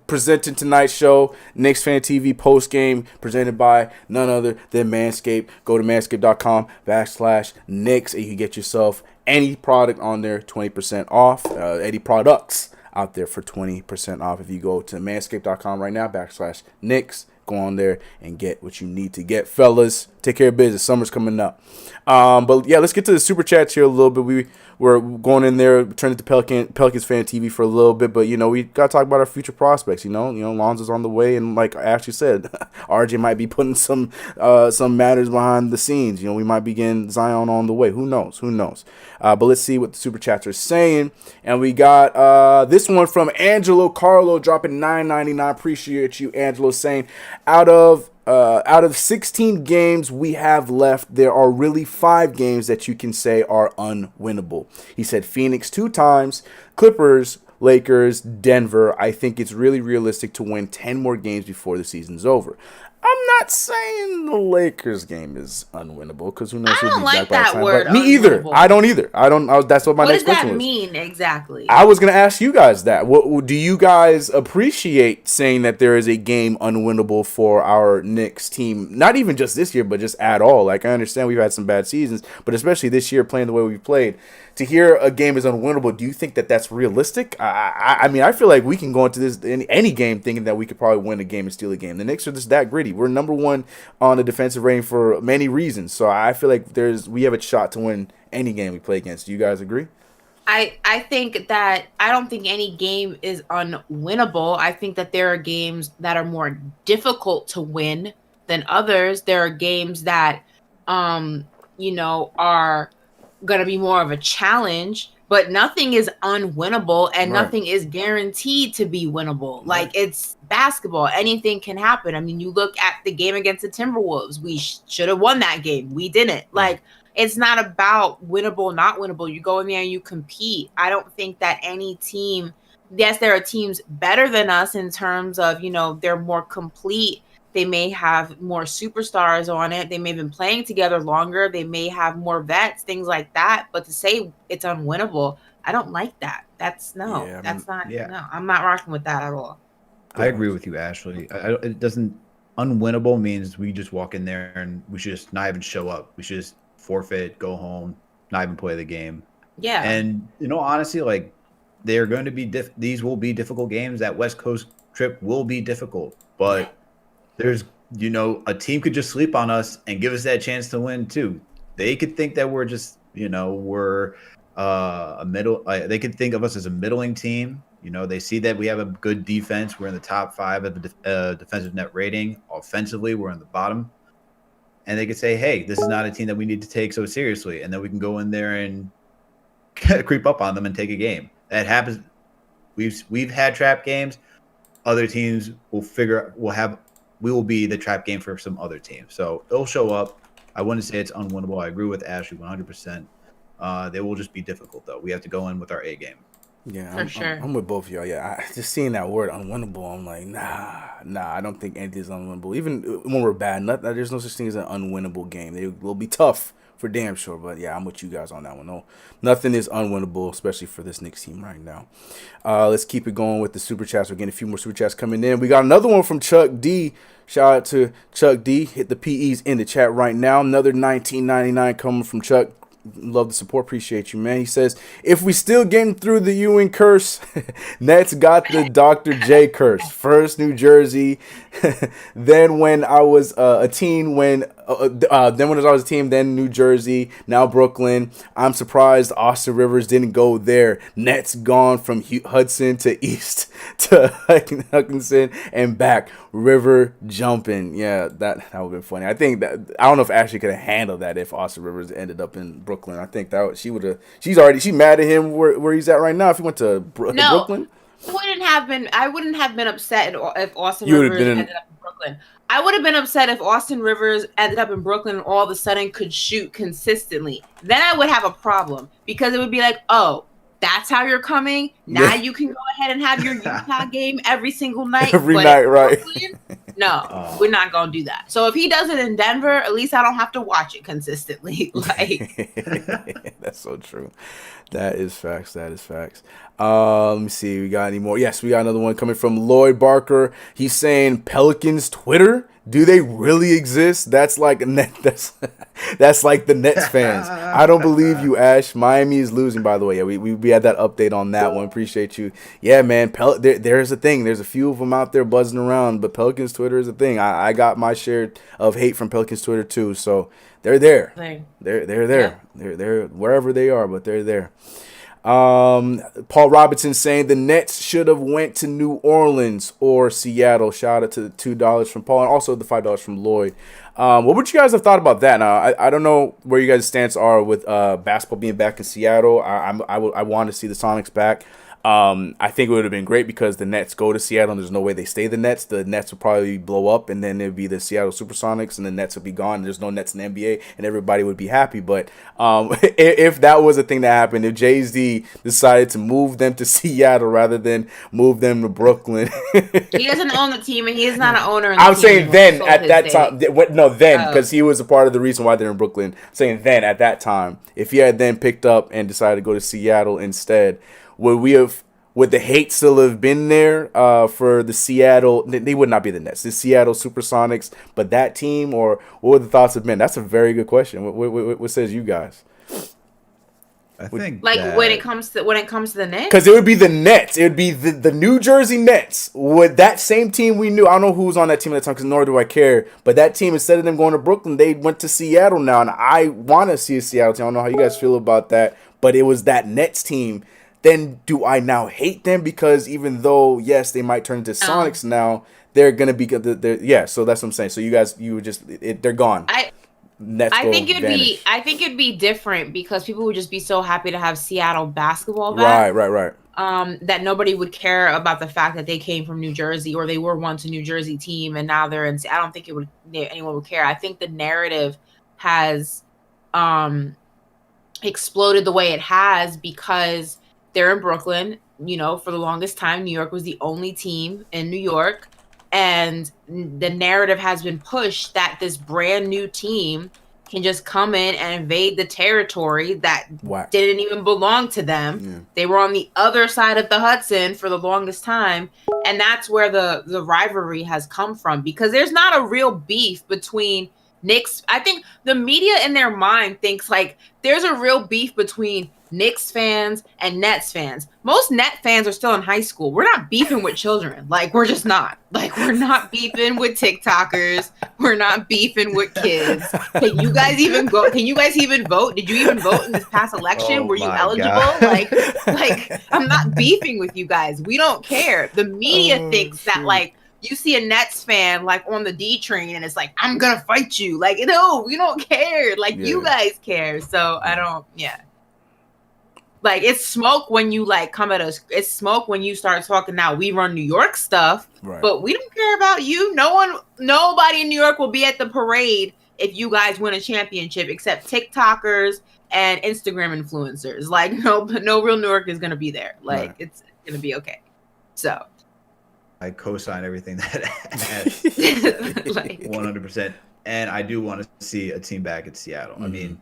presenting tonight's show, KnicksFanTV post game, presented by none other than Manscaped. Go to manscaped.com/Knicks, and you can get yourself any product on there, 20% off. Any products out there for 20% off if you go to manscaped.com right now /Knicks. Go on there and get what you need to get, fellas. Take care of business. Summer's coming up. But yeah, let's get to the super chats here a little bit. We're going in there, turning to Pelicans Fan TV for a little bit, but we gotta talk about our future prospects. Lonzo's on the way, and like Ashley said, RJ might be putting some matters behind the scenes. We might be getting Zion on the way. Who knows? But let's see what the super chats are saying. And we got this one from Angelo Carlo dropping $9.99. Appreciate you, Angelo, saying out of 16 games we have left, there are really 5 games that you can say are unwinnable. He said Phoenix 2 times, Clippers, Lakers, Denver. I think it's really realistic to win 10 more games before the season's over. I'm not saying the Lakers game is unwinnable because who knows who'll be back by the time. But me either. I don't either. That's what my next question was. What does that mean exactly? I was gonna ask you guys that. What do you guys appreciate saying that there is a game unwinnable for our Knicks team? Not even just this year, but just at all. Like, I understand we've had some bad seasons, but especially this year playing the way we've played. To hear a game is unwinnable, do you think that that's realistic? I mean, I feel like we can go into this any game thinking that we could probably win a game and steal a game. The Knicks are just that gritty. We're number 1 on the defensive rating for many reasons. So I feel like we have a shot to win any game we play against. Do you guys agree? I think that I don't think any game is unwinnable. I think that there are games that are more difficult to win than others. There are games that, are going to be more of a challenge, but nothing is unwinnable and nothing is guaranteed to be winnable. Like, it's basketball. Anything can happen. I mean, you look at the game against the Timberwolves. We should have won that game. We didn't. Like, it's not about winnable, not winnable. You go in there and you compete. I don't think that any team, yes, there are teams better than us in terms of, you know, they're more complete. They may have more superstars on it. They may have been playing together longer. They may have more vets, things like that. But to say it's unwinnable, I don't like that. That's not, no, I'm not rocking with that at all. I agree with you, Ashley. It doesn't, unwinnable means we just walk in there and we should just not even show up. We should just forfeit, go home, not even play the game. Yeah. And, you know, honestly, like, they're going to be, these will be difficult games. That West Coast trip will be difficult. But there's, you know, a team could just sleep on us and give us that chance to win too. They could think that we're just, you know, we're a middle. They could think of us as a middling team. You know, they see that we have a good defense. We're in the top 5 of the defensive net rating. Offensively, we're in the bottom. And they could say, hey, this is not a team that we need to take so seriously. And then we can go in there and creep up on them and take a game. That happens. We've had trap games. Other teams we will be the trap game for some other team. So they'll show up. I wouldn't say it's unwinnable. I agree with Ashley 100%. They will just be difficult, though. We have to go in with our A game. Yeah, for sure. I'm with both of y'all. Yeah, just seeing that word unwinnable, I'm like, nah. I don't think anything's unwinnable. Even when we're bad, there's no such thing as an unwinnable game. They will be tough for damn sure. But yeah, I'm with you guys on that one. No, nothing is unwinnable, especially for this Knicks team right now. Let's keep it going with the super chats. We're getting a few more super chats coming in. We got another one from Chuck D. Shout out to Chuck D. Hit the PEs in the chat right now. Another $19.99 coming from Chuck. Love the support. Appreciate you, man. He says, if we still getting through the Ewing curse, Nets got the Dr. J curse. First New Jersey, then when I was a teen, then New Jersey, now Brooklyn. I'm surprised Austin Rivers didn't go there. Nets gone from Hudson to East to Hutchinson and back. River jumping. Yeah, that would have been funny. I think that, I don't know if Ashley could have handled that if Austin Rivers ended up in Brooklyn. I think that she would have. She's mad at him where he's at right now. If he went to Brooklyn, I wouldn't have been upset if Austin Rivers ended up in Brooklyn. I would have been upset if Austin Rivers ended up in Brooklyn and all of a sudden could shoot consistently. Then I would have a problem because it would be like, oh, that's how you're coming. Now you can go ahead and have your Utah game every single night. Every night, right? Brooklyn, no, we're not going to do that. So if he does it in Denver, at least I don't have to watch it consistently. Like, that's so true. That is facts. Let me see. We got any more? Yes, we got another one coming from Lloyd Barker. He's saying Pelicans Twitter. Do they really exist? That's like that's like the Nets fans. I don't believe you, Ash. Miami is losing, by the way. Yeah, we had that update on that one. Appreciate you. Yeah, man. There's a thing. There's a few of them out there buzzing around, but Pelicans Twitter is a thing. I got my share of hate from Pelicans Twitter too. So they're there. They're there. Yeah. They're wherever they are, but they're there. Paul Robinson saying the Nets should have went to New Orleans or Seattle. Shout out to the $2 from Paul and also the $5 from Lloyd. What would you guys have thought about that? Now, I don't know where you guys' stance are with basketball being back in Seattle. I want to see the Sonics back. I think it would have been great because the Nets go to Seattle and there's no way they stay the Nets. The Nets would probably blow up and then it'd be the Seattle Supersonics and the Nets would be gone. And there's no Nets in the NBA and everybody would be happy. But if that was a thing that happened, if Jay-Z decided to move them to Seattle rather than move them to Brooklyn. He doesn't own the team and he is not an owner. I'm saying then at that time. Because he was a part of the reason why they're in Brooklyn. I'm saying then at that time, if he had then picked up and decided to go to Seattle instead, would the hate still have been there for the Seattle? They would not be the Nets, the Seattle Supersonics, but that team, or what would the thoughts have been? That's a very good question. What says you guys? I think when it comes to the Nets, because it would be the Nets, it would be the New Jersey Nets with that same team we knew. I don't know who was on that team at the time, because nor do I care. But that team, instead of them going to Brooklyn, they went to Seattle now, and I want to see a Seattle team. I don't know how you guys feel about that, but it was that Nets team. Then do I now hate them because even though, yes, they might turn into Sonics now, they're going to be – yeah, so that's what I'm saying. So you guys, they're gone. Nets I go think vanish. I think it'd be different because people would just be so happy to have Seattle basketball back. Right. That nobody would care about the fact that they came from New Jersey or they were once a New Jersey team and now they're in. I don't think anyone would care. I think the narrative has exploded the way it has because they're in Brooklyn. You know, for the longest time, New York was the only team in New York. And the narrative has been pushed that this brand new team can just come in and invade the territory that didn't even belong to them. Yeah. They were on the other side of the Hudson for the longest time. And that's where the rivalry has come from, because there's not a real beef between Knicks. I think the media in their mind thinks like there's a real beef between Knicks fans and Nets fans. Most Net fans are still in high school. We're not beefing with children. Like, we're just not. Like, we're not beefing with TikTokers. We're not beefing with kids. Can you guys even go? Can you guys even vote? Did you even vote in this past election? Were you eligible? Like, I'm not beefing with you guys. We don't care. The media thinks that, like, you see a Nets fan like on the D train and it's like, I'm gonna fight you. Like, no, we don't care. Like, you guys care. So I don't, like, it's smoke when you like come at us. It's smoke when you start talking now. We run New York stuff, but we don't care about you. Nobody in New York will be at the parade if you guys win a championship, except TikTokers and Instagram influencers. Like, no real New York is gonna be there. Like, it's gonna be okay. So I co-sign everything that 100%. And I do want to see a team back at Seattle. I mean,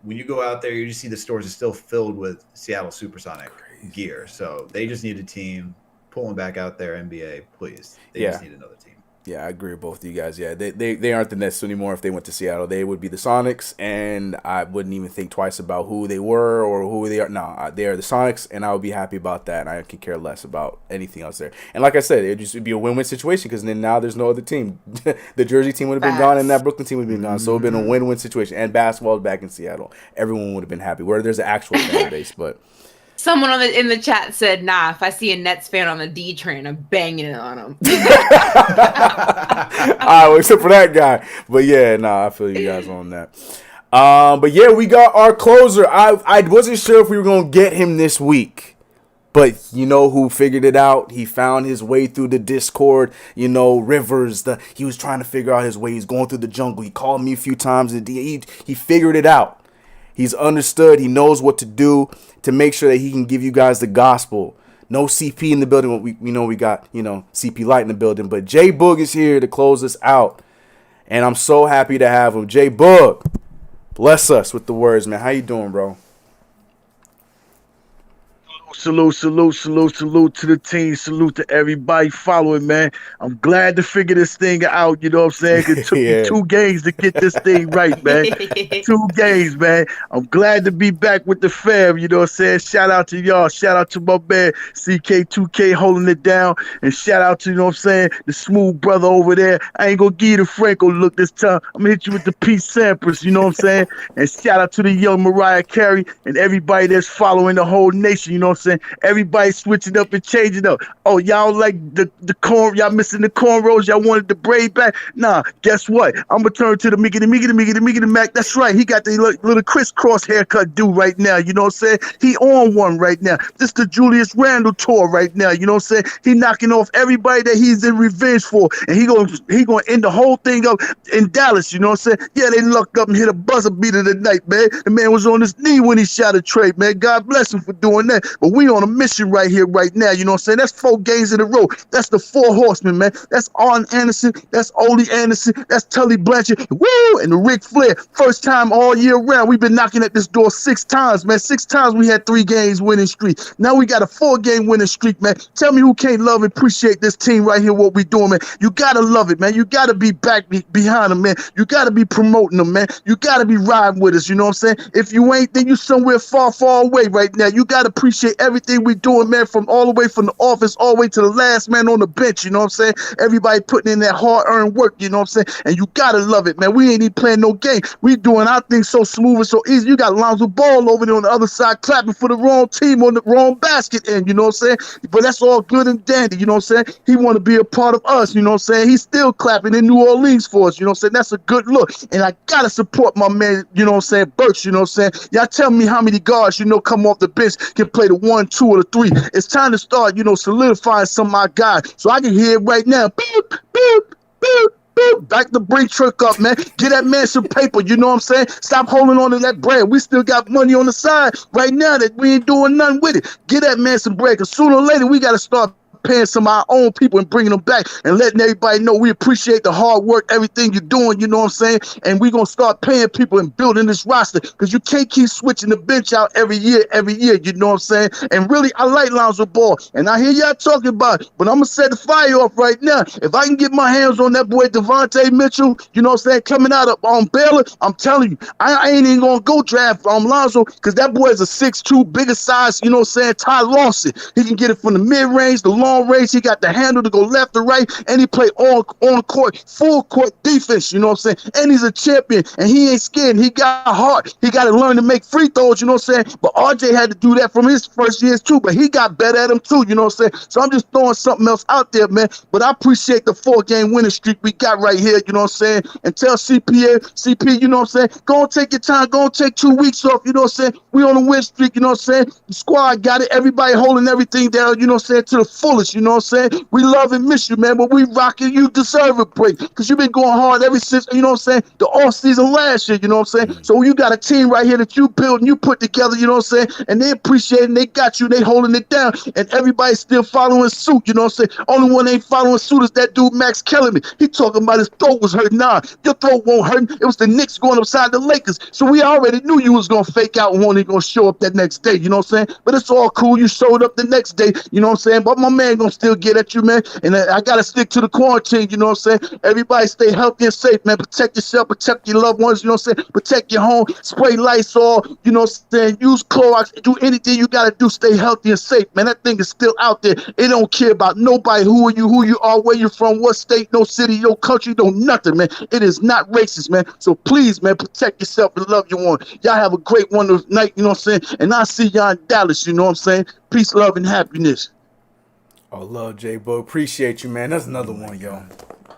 when you go out there, you just see the stores are still filled with Seattle Supersonic gear. So they just need a team. Pull them back out there, NBA, please. They just need another team. Yeah, I agree with both of you guys. Yeah, they aren't the Nets anymore. If they went to Seattle, they would be the Sonics, and I wouldn't even think twice about who they were or who they are. No, they are the Sonics, and I would be happy about that, and I could care less about anything else there. And like I said, it'd be a win-win situation because then now there's no other team. The Jersey team would have been gone, and that Brooklyn team would have been gone. So it would have been a win-win situation, and basketball is back in Seattle. Everyone would have been happy, where there's an actual fan base, but... Someone in the chat said, "Nah, if I see a Nets fan on the D train, I'm banging it on him." All right, well, except for that guy. But yeah, I feel you guys on that. But yeah, we got our closer. I wasn't sure if we were gonna get him this week, but you know who figured it out? He found his way through the Discord. You know, Rivers. He was trying to figure out his way. He's going through the jungle. He called me a few times. He figured it out. He's understood. He knows what to do to make sure that he can give you guys the gospel. No CP in the building. We got, CP Light in the building. But J Boog is here to close us out. And I'm so happy to have him. J Boog, bless us with the words, man. How you doing, bro? Salute to the team. Salute to everybody following, man. I'm glad to figure this thing out, you know what I'm saying? It took me 2 games to get this thing right, man. 2 games, man. I'm glad to be back with the fam, you know what I'm saying? Shout out to y'all. Shout out to my man, CK2K holding it down. And shout out to, you know what I'm saying, the smooth brother over there. I ain't gonna give you the Franco look this time. I'm gonna hit you with the Pete Sampras, you know what I'm saying? And shout out to the young Mariah Carey and everybody that's following the whole nation, you know what I'm saying? Everybody switching up and changing up. Oh, y'all like the corn? Y'all missing the cornrows? Y'all wanted the braid back? Nah, guess what? I'm gonna turn to the Mickey Mac. That's right. He got the little crisscross haircut dude right now. You know what I'm saying? He on one right now. This the Julius Randle tour right now. You know what I'm saying? He knocking off everybody that he's in revenge for, and he gonna end the whole thing up in Dallas. You know what I'm saying? Yeah, they lucked up and hit a buzzer beater tonight, man. The man was on his knee when he shot a trade, man. God bless him for doing that. But we on a mission right here, right now. You know what I'm saying? That's 4 games in a row. That's the 4 horsemen, man. That's Arn Anderson. That's Ole Anderson. That's Tully Blanchard. Woo! And the Ric Flair. First time all year round. We've been knocking at this door 6 times, man. 6 times we had 3 games winning streak. Now we got a 4-game winning streak, man. Tell me who can't love and appreciate this team right here, what we doing, man. You gotta love it, man. You gotta be back behind them, man. You gotta be promoting them, man. You gotta be riding with us, you know what I'm saying? If you ain't, then you somewhere far, far away right now. You gotta appreciate everything we doing, man, from all the way from the office all the way to the last man on the bench, you know what I'm saying? Everybody putting in that hard-earned work, you know what I'm saying? And you gotta love it, man. We ain't even playing no game. We doing our thing so smooth and so easy. You got Lonzo Ball over there on the other side clapping for the wrong team on the wrong basket end, you know what I'm saying? But that's all good and dandy, you know what I'm saying? He want to be a part of us, you know what I'm saying? He's still clapping in New Orleans for us, you know what I'm saying? That's a good look. And I gotta support my man, you know what I'm saying, Birch, you know what I'm saying? Y'all tell me how many guards, you know, come off the bench can play the 1, 2, or the 3. It's time to start, you know, solidifying some of my guys. So I can hear it right now. Beep, beep, beep. Back the brake truck up, man. Get that man some paper, you know what I'm saying? Stop holding on to that bread. We still got money on the side right now that we ain't doing nothing with it. Get that man some bread, because sooner or later we got to start paying some of our own people and bringing them back and letting everybody know we appreciate the hard work, everything you're doing, you know what I'm saying? And we're going to start paying people and building this roster, because you can't keep switching the bench out every year, you know what I'm saying? And really, I like Lonzo Ball, and I hear y'all talking about it, but I'm going to set the fire off right now. If I can get my hands on that boy Devontae Mitchell, you know what I'm saying, coming out of Baylor, I'm telling you, I ain't even going to go draft Lonzo, because that boy is a 6'2", bigger size, you know what I'm saying, Ty Lawson. He can get it from the mid-range, the long range. He got the handle to go left or right, and he play on court, full court defense, you know what I'm saying? And he's a champion, and he ain't scared. He got heart. He got to learn to make free throws, you know what I'm saying? But RJ had to do that from his first years too, but he got better at them too, you know what I'm saying? So I'm just throwing something else out there, man. But I appreciate the 4-game winning streak we got right here, you know what I'm saying? And tell CP, you know what I'm saying? Go and take your time. Go and take 2 weeks off, you know what I'm saying? We on a win streak, you know what I'm saying? The squad got it. Everybody holding everything down, you know what I'm saying, to the fullest, you know what I'm saying? We love and miss you, man, but we rocking. You deserve a break, because you've been going hard ever since, you know what I'm saying, the off season last year, you know what I'm saying? So you got a team right here that you build and you put together, you know what I'm saying? And they appreciate it, and they got you, they holding it down, and everybody's still following suit, you know what I'm saying? Only one ain't following suit is that dude Max Kellerman. He talking about his throat was hurting. Nah, your throat won't hurt. It was the Knicks going upside the Lakers. So we already knew you was gonna fake out and wasn't gonna show up that next day, you know what I'm saying? But it's all cool. You showed up the next day, you know what I'm saying? But my man gonna still get at you, man. And I gotta stick to the quarantine, you know what I'm saying? Everybody stay healthy and safe, man. Protect yourself, protect your loved ones, you know what I'm saying? Protect your home, spray Lysol, you know what I'm saying? Use Clorox, do anything you gotta do, stay healthy and safe, man. That thing is still out there. It don't care about nobody, who you are, where you're from, what state, no city, no country, no nothing, man. It is not racist, man. So please, man, protect yourself and love your one. Y'all have a great one night, you know what I'm saying? And I'll see y'all in Dallas, you know what I'm saying? Peace, love, and happiness. Oh, love, J-Bo. Appreciate you, man. That's another one, yo.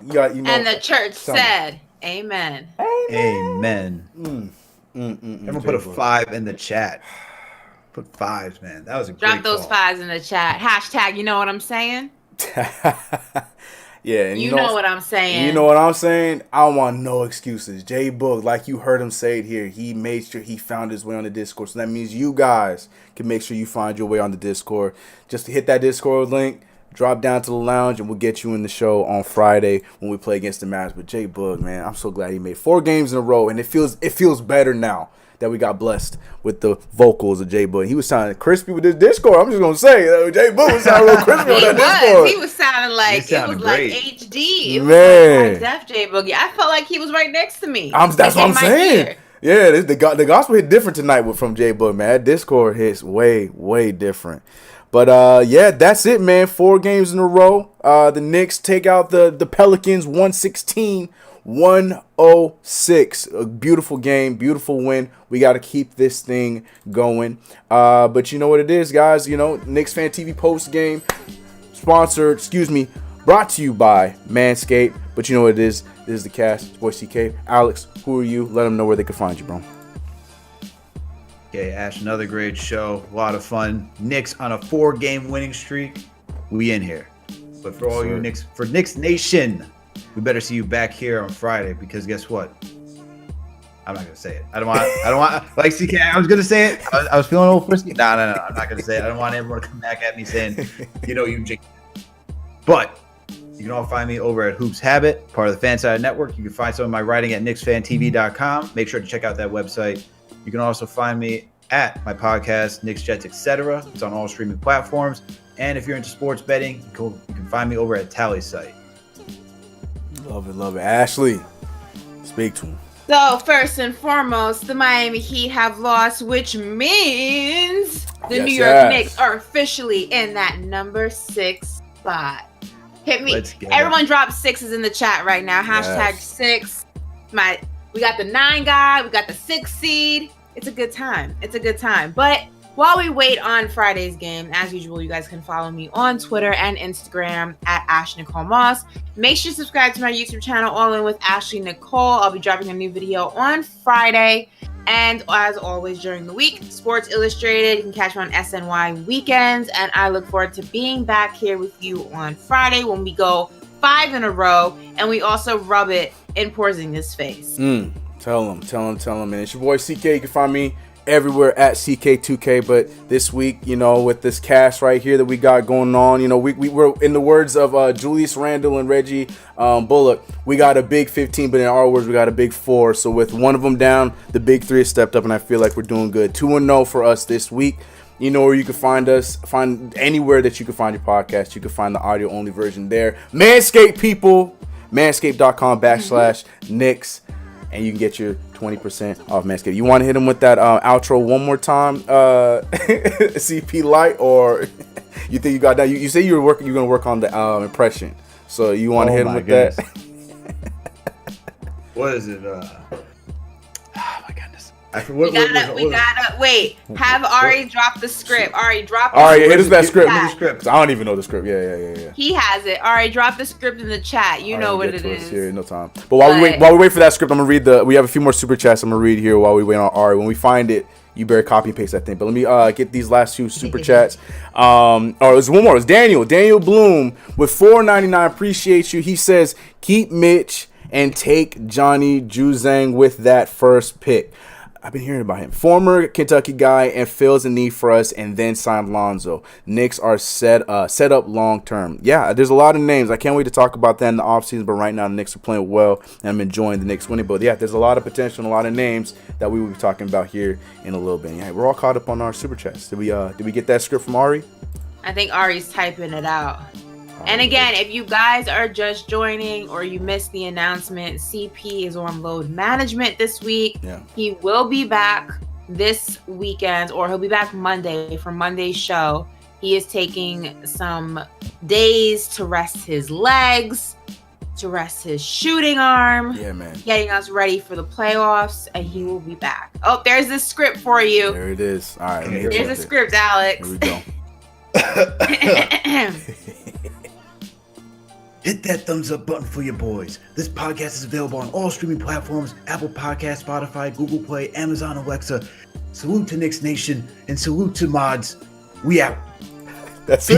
You know, and the church said, amen. Amen. Everyone put a 5 in the chat. Put 5s, man. That was a great Drop those call. 5s in the chat. Hashtag, you know what I'm saying? Yeah, and you know what I'm saying. You know what I'm saying? I don't want no excuses. J-Book, like you heard him say it here, he made sure he found his way on the Discord. So that means you guys can make sure you find your way on the Discord. Just hit that Discord link, drop down to the lounge, and we'll get you in the show on Friday when we play against the Mavs. But J-Book, man, I'm so glad he made 4 games in a row, and it feels better now that we got blessed with the vocals of J-Book. He was sounding crispy with this Discord. I'm just gonna say J-Book was sounding real crispy on that Discord. He was sounding like it was great. like HD. It Man. was like Def J-Book. I felt like he was right next to me. That's what I'm saying. Yeah, the gospel hit different tonight from J-Book, man. That Discord hits way different. But yeah, that's it, man. 4 games in a row. The Knicks take out the Pelicans 116-106. A beautiful game, beautiful win. We got to keep this thing going. But you know what it is, guys. You know, KnicksFanTV post game brought to you by Manscaped. But you know what it is. This is the Cash. It's boy CK. Alex, who are you? Let them know where they can find you, bro. Okay, Ash, another great show. A lot of fun. Knicks on a 4-game winning streak. We in here. But for all you Knicks, for Knicks Nation, we better see you back here on Friday, because guess what? I'm not gonna say it. I don't want like CK. I was gonna say it. I was feeling a little frisky. No. I'm not gonna say it. I don't want everyone to come back at me saying, you Jake. But you can all find me over at Hoops Habit, part of the Fanside Network. You can find some of my writing at KnicksFanTV.com. Make sure to check out that website. You can also find me at my podcast, Knicks Jets, etc. It's on all streaming platforms. And if you're into sports betting, you can find me over at Tally Site. Love it. Ashley, speak to him. So first and foremost, the Miami Heat have lost, which means The New York Knicks are officially in that number 6 spot. Hit me. Everyone drop 6s in the chat right now. Hashtag 6. We got the 9 guy. We got the 6 seed. It's a good time. But while we wait on Friday's game, as usual, you guys can follow me on Twitter and Instagram at Ashley Nicole Moss. Make sure to subscribe to my YouTube channel, All In with Ashley Nicole. I'll be dropping a new video on Friday. And as always, during the week, Sports Illustrated. You can catch me on SNY weekends. And I look forward to being back here with you on Friday when we go 5 in a row. And we also rub it in Porzingis' face. Tell him, man. It's your boy CK. You can find me everywhere at CK2K. But this week, with this cast right here that we got going on, we were, in the words of Julius Randle and Reggie Bullock, we got a big 15, but in our words, we got a big 4. So with one of them down, the big 3 has stepped up, and I feel like we're doing good. 2-0 for us this week. You know where you can find us. Find anywhere that you can find your podcast. You can find the audio only version there. Manscaped, people. Manscaped.com/Knicks. And you can get your 20% off Manscaped. You want to hit them with that outro one more time, CP Light, or you think you got that? You say you're going to work on the impression. So you want to hit them with that? What is it? Oh my goodness! We gotta wait. Have Ari drop the script. Ari, drop. Ari, hit us that script. I don't even know the script. Yeah. He has it. Ari, drop the script in the chat. You know what it is. Here, no time. But while we wait for that script, I'm gonna read we have a few more super chats. I'm gonna read here while we wait on Ari. When we find it, you better copy and paste that thing. But let me get these last few super chats. There's one more. It's Daniel Bloom with $4.99. Appreciate you. He says, keep Mitch and take Johnny Juzang with that first pick. I've been hearing about him. Former Kentucky guy and fills a need for us, and then signed Lonzo. Knicks are set up long term. Yeah, there's a lot of names. I can't wait to talk about that in the offseason, but right now the Knicks are playing well, and I'm enjoying the Knicks winning. But yeah, there's a lot of potential and a lot of names that we will be talking about here in a little bit. Yeah, we're all caught up on our super chats. Did we get that script from Ari? I think Ari's typing it out. And again, if you guys are just joining or you missed the announcement, CP is on load management this week. Yeah. He will be back this weekend, or he'll be back Monday for Monday's show. He is taking some days to rest his legs, to rest his shooting arm. Yeah, man. Getting us ready for the playoffs, and he will be back. Oh, there's the script for you. There it is. All right. There's a script, Alex. Here we go. Hit that thumbs up button for your boys. This podcast is available on all streaming platforms: Apple Podcasts, Spotify, Google Play, Amazon Alexa. Salute to Knicks Nation and salute to mods. We out. That's it.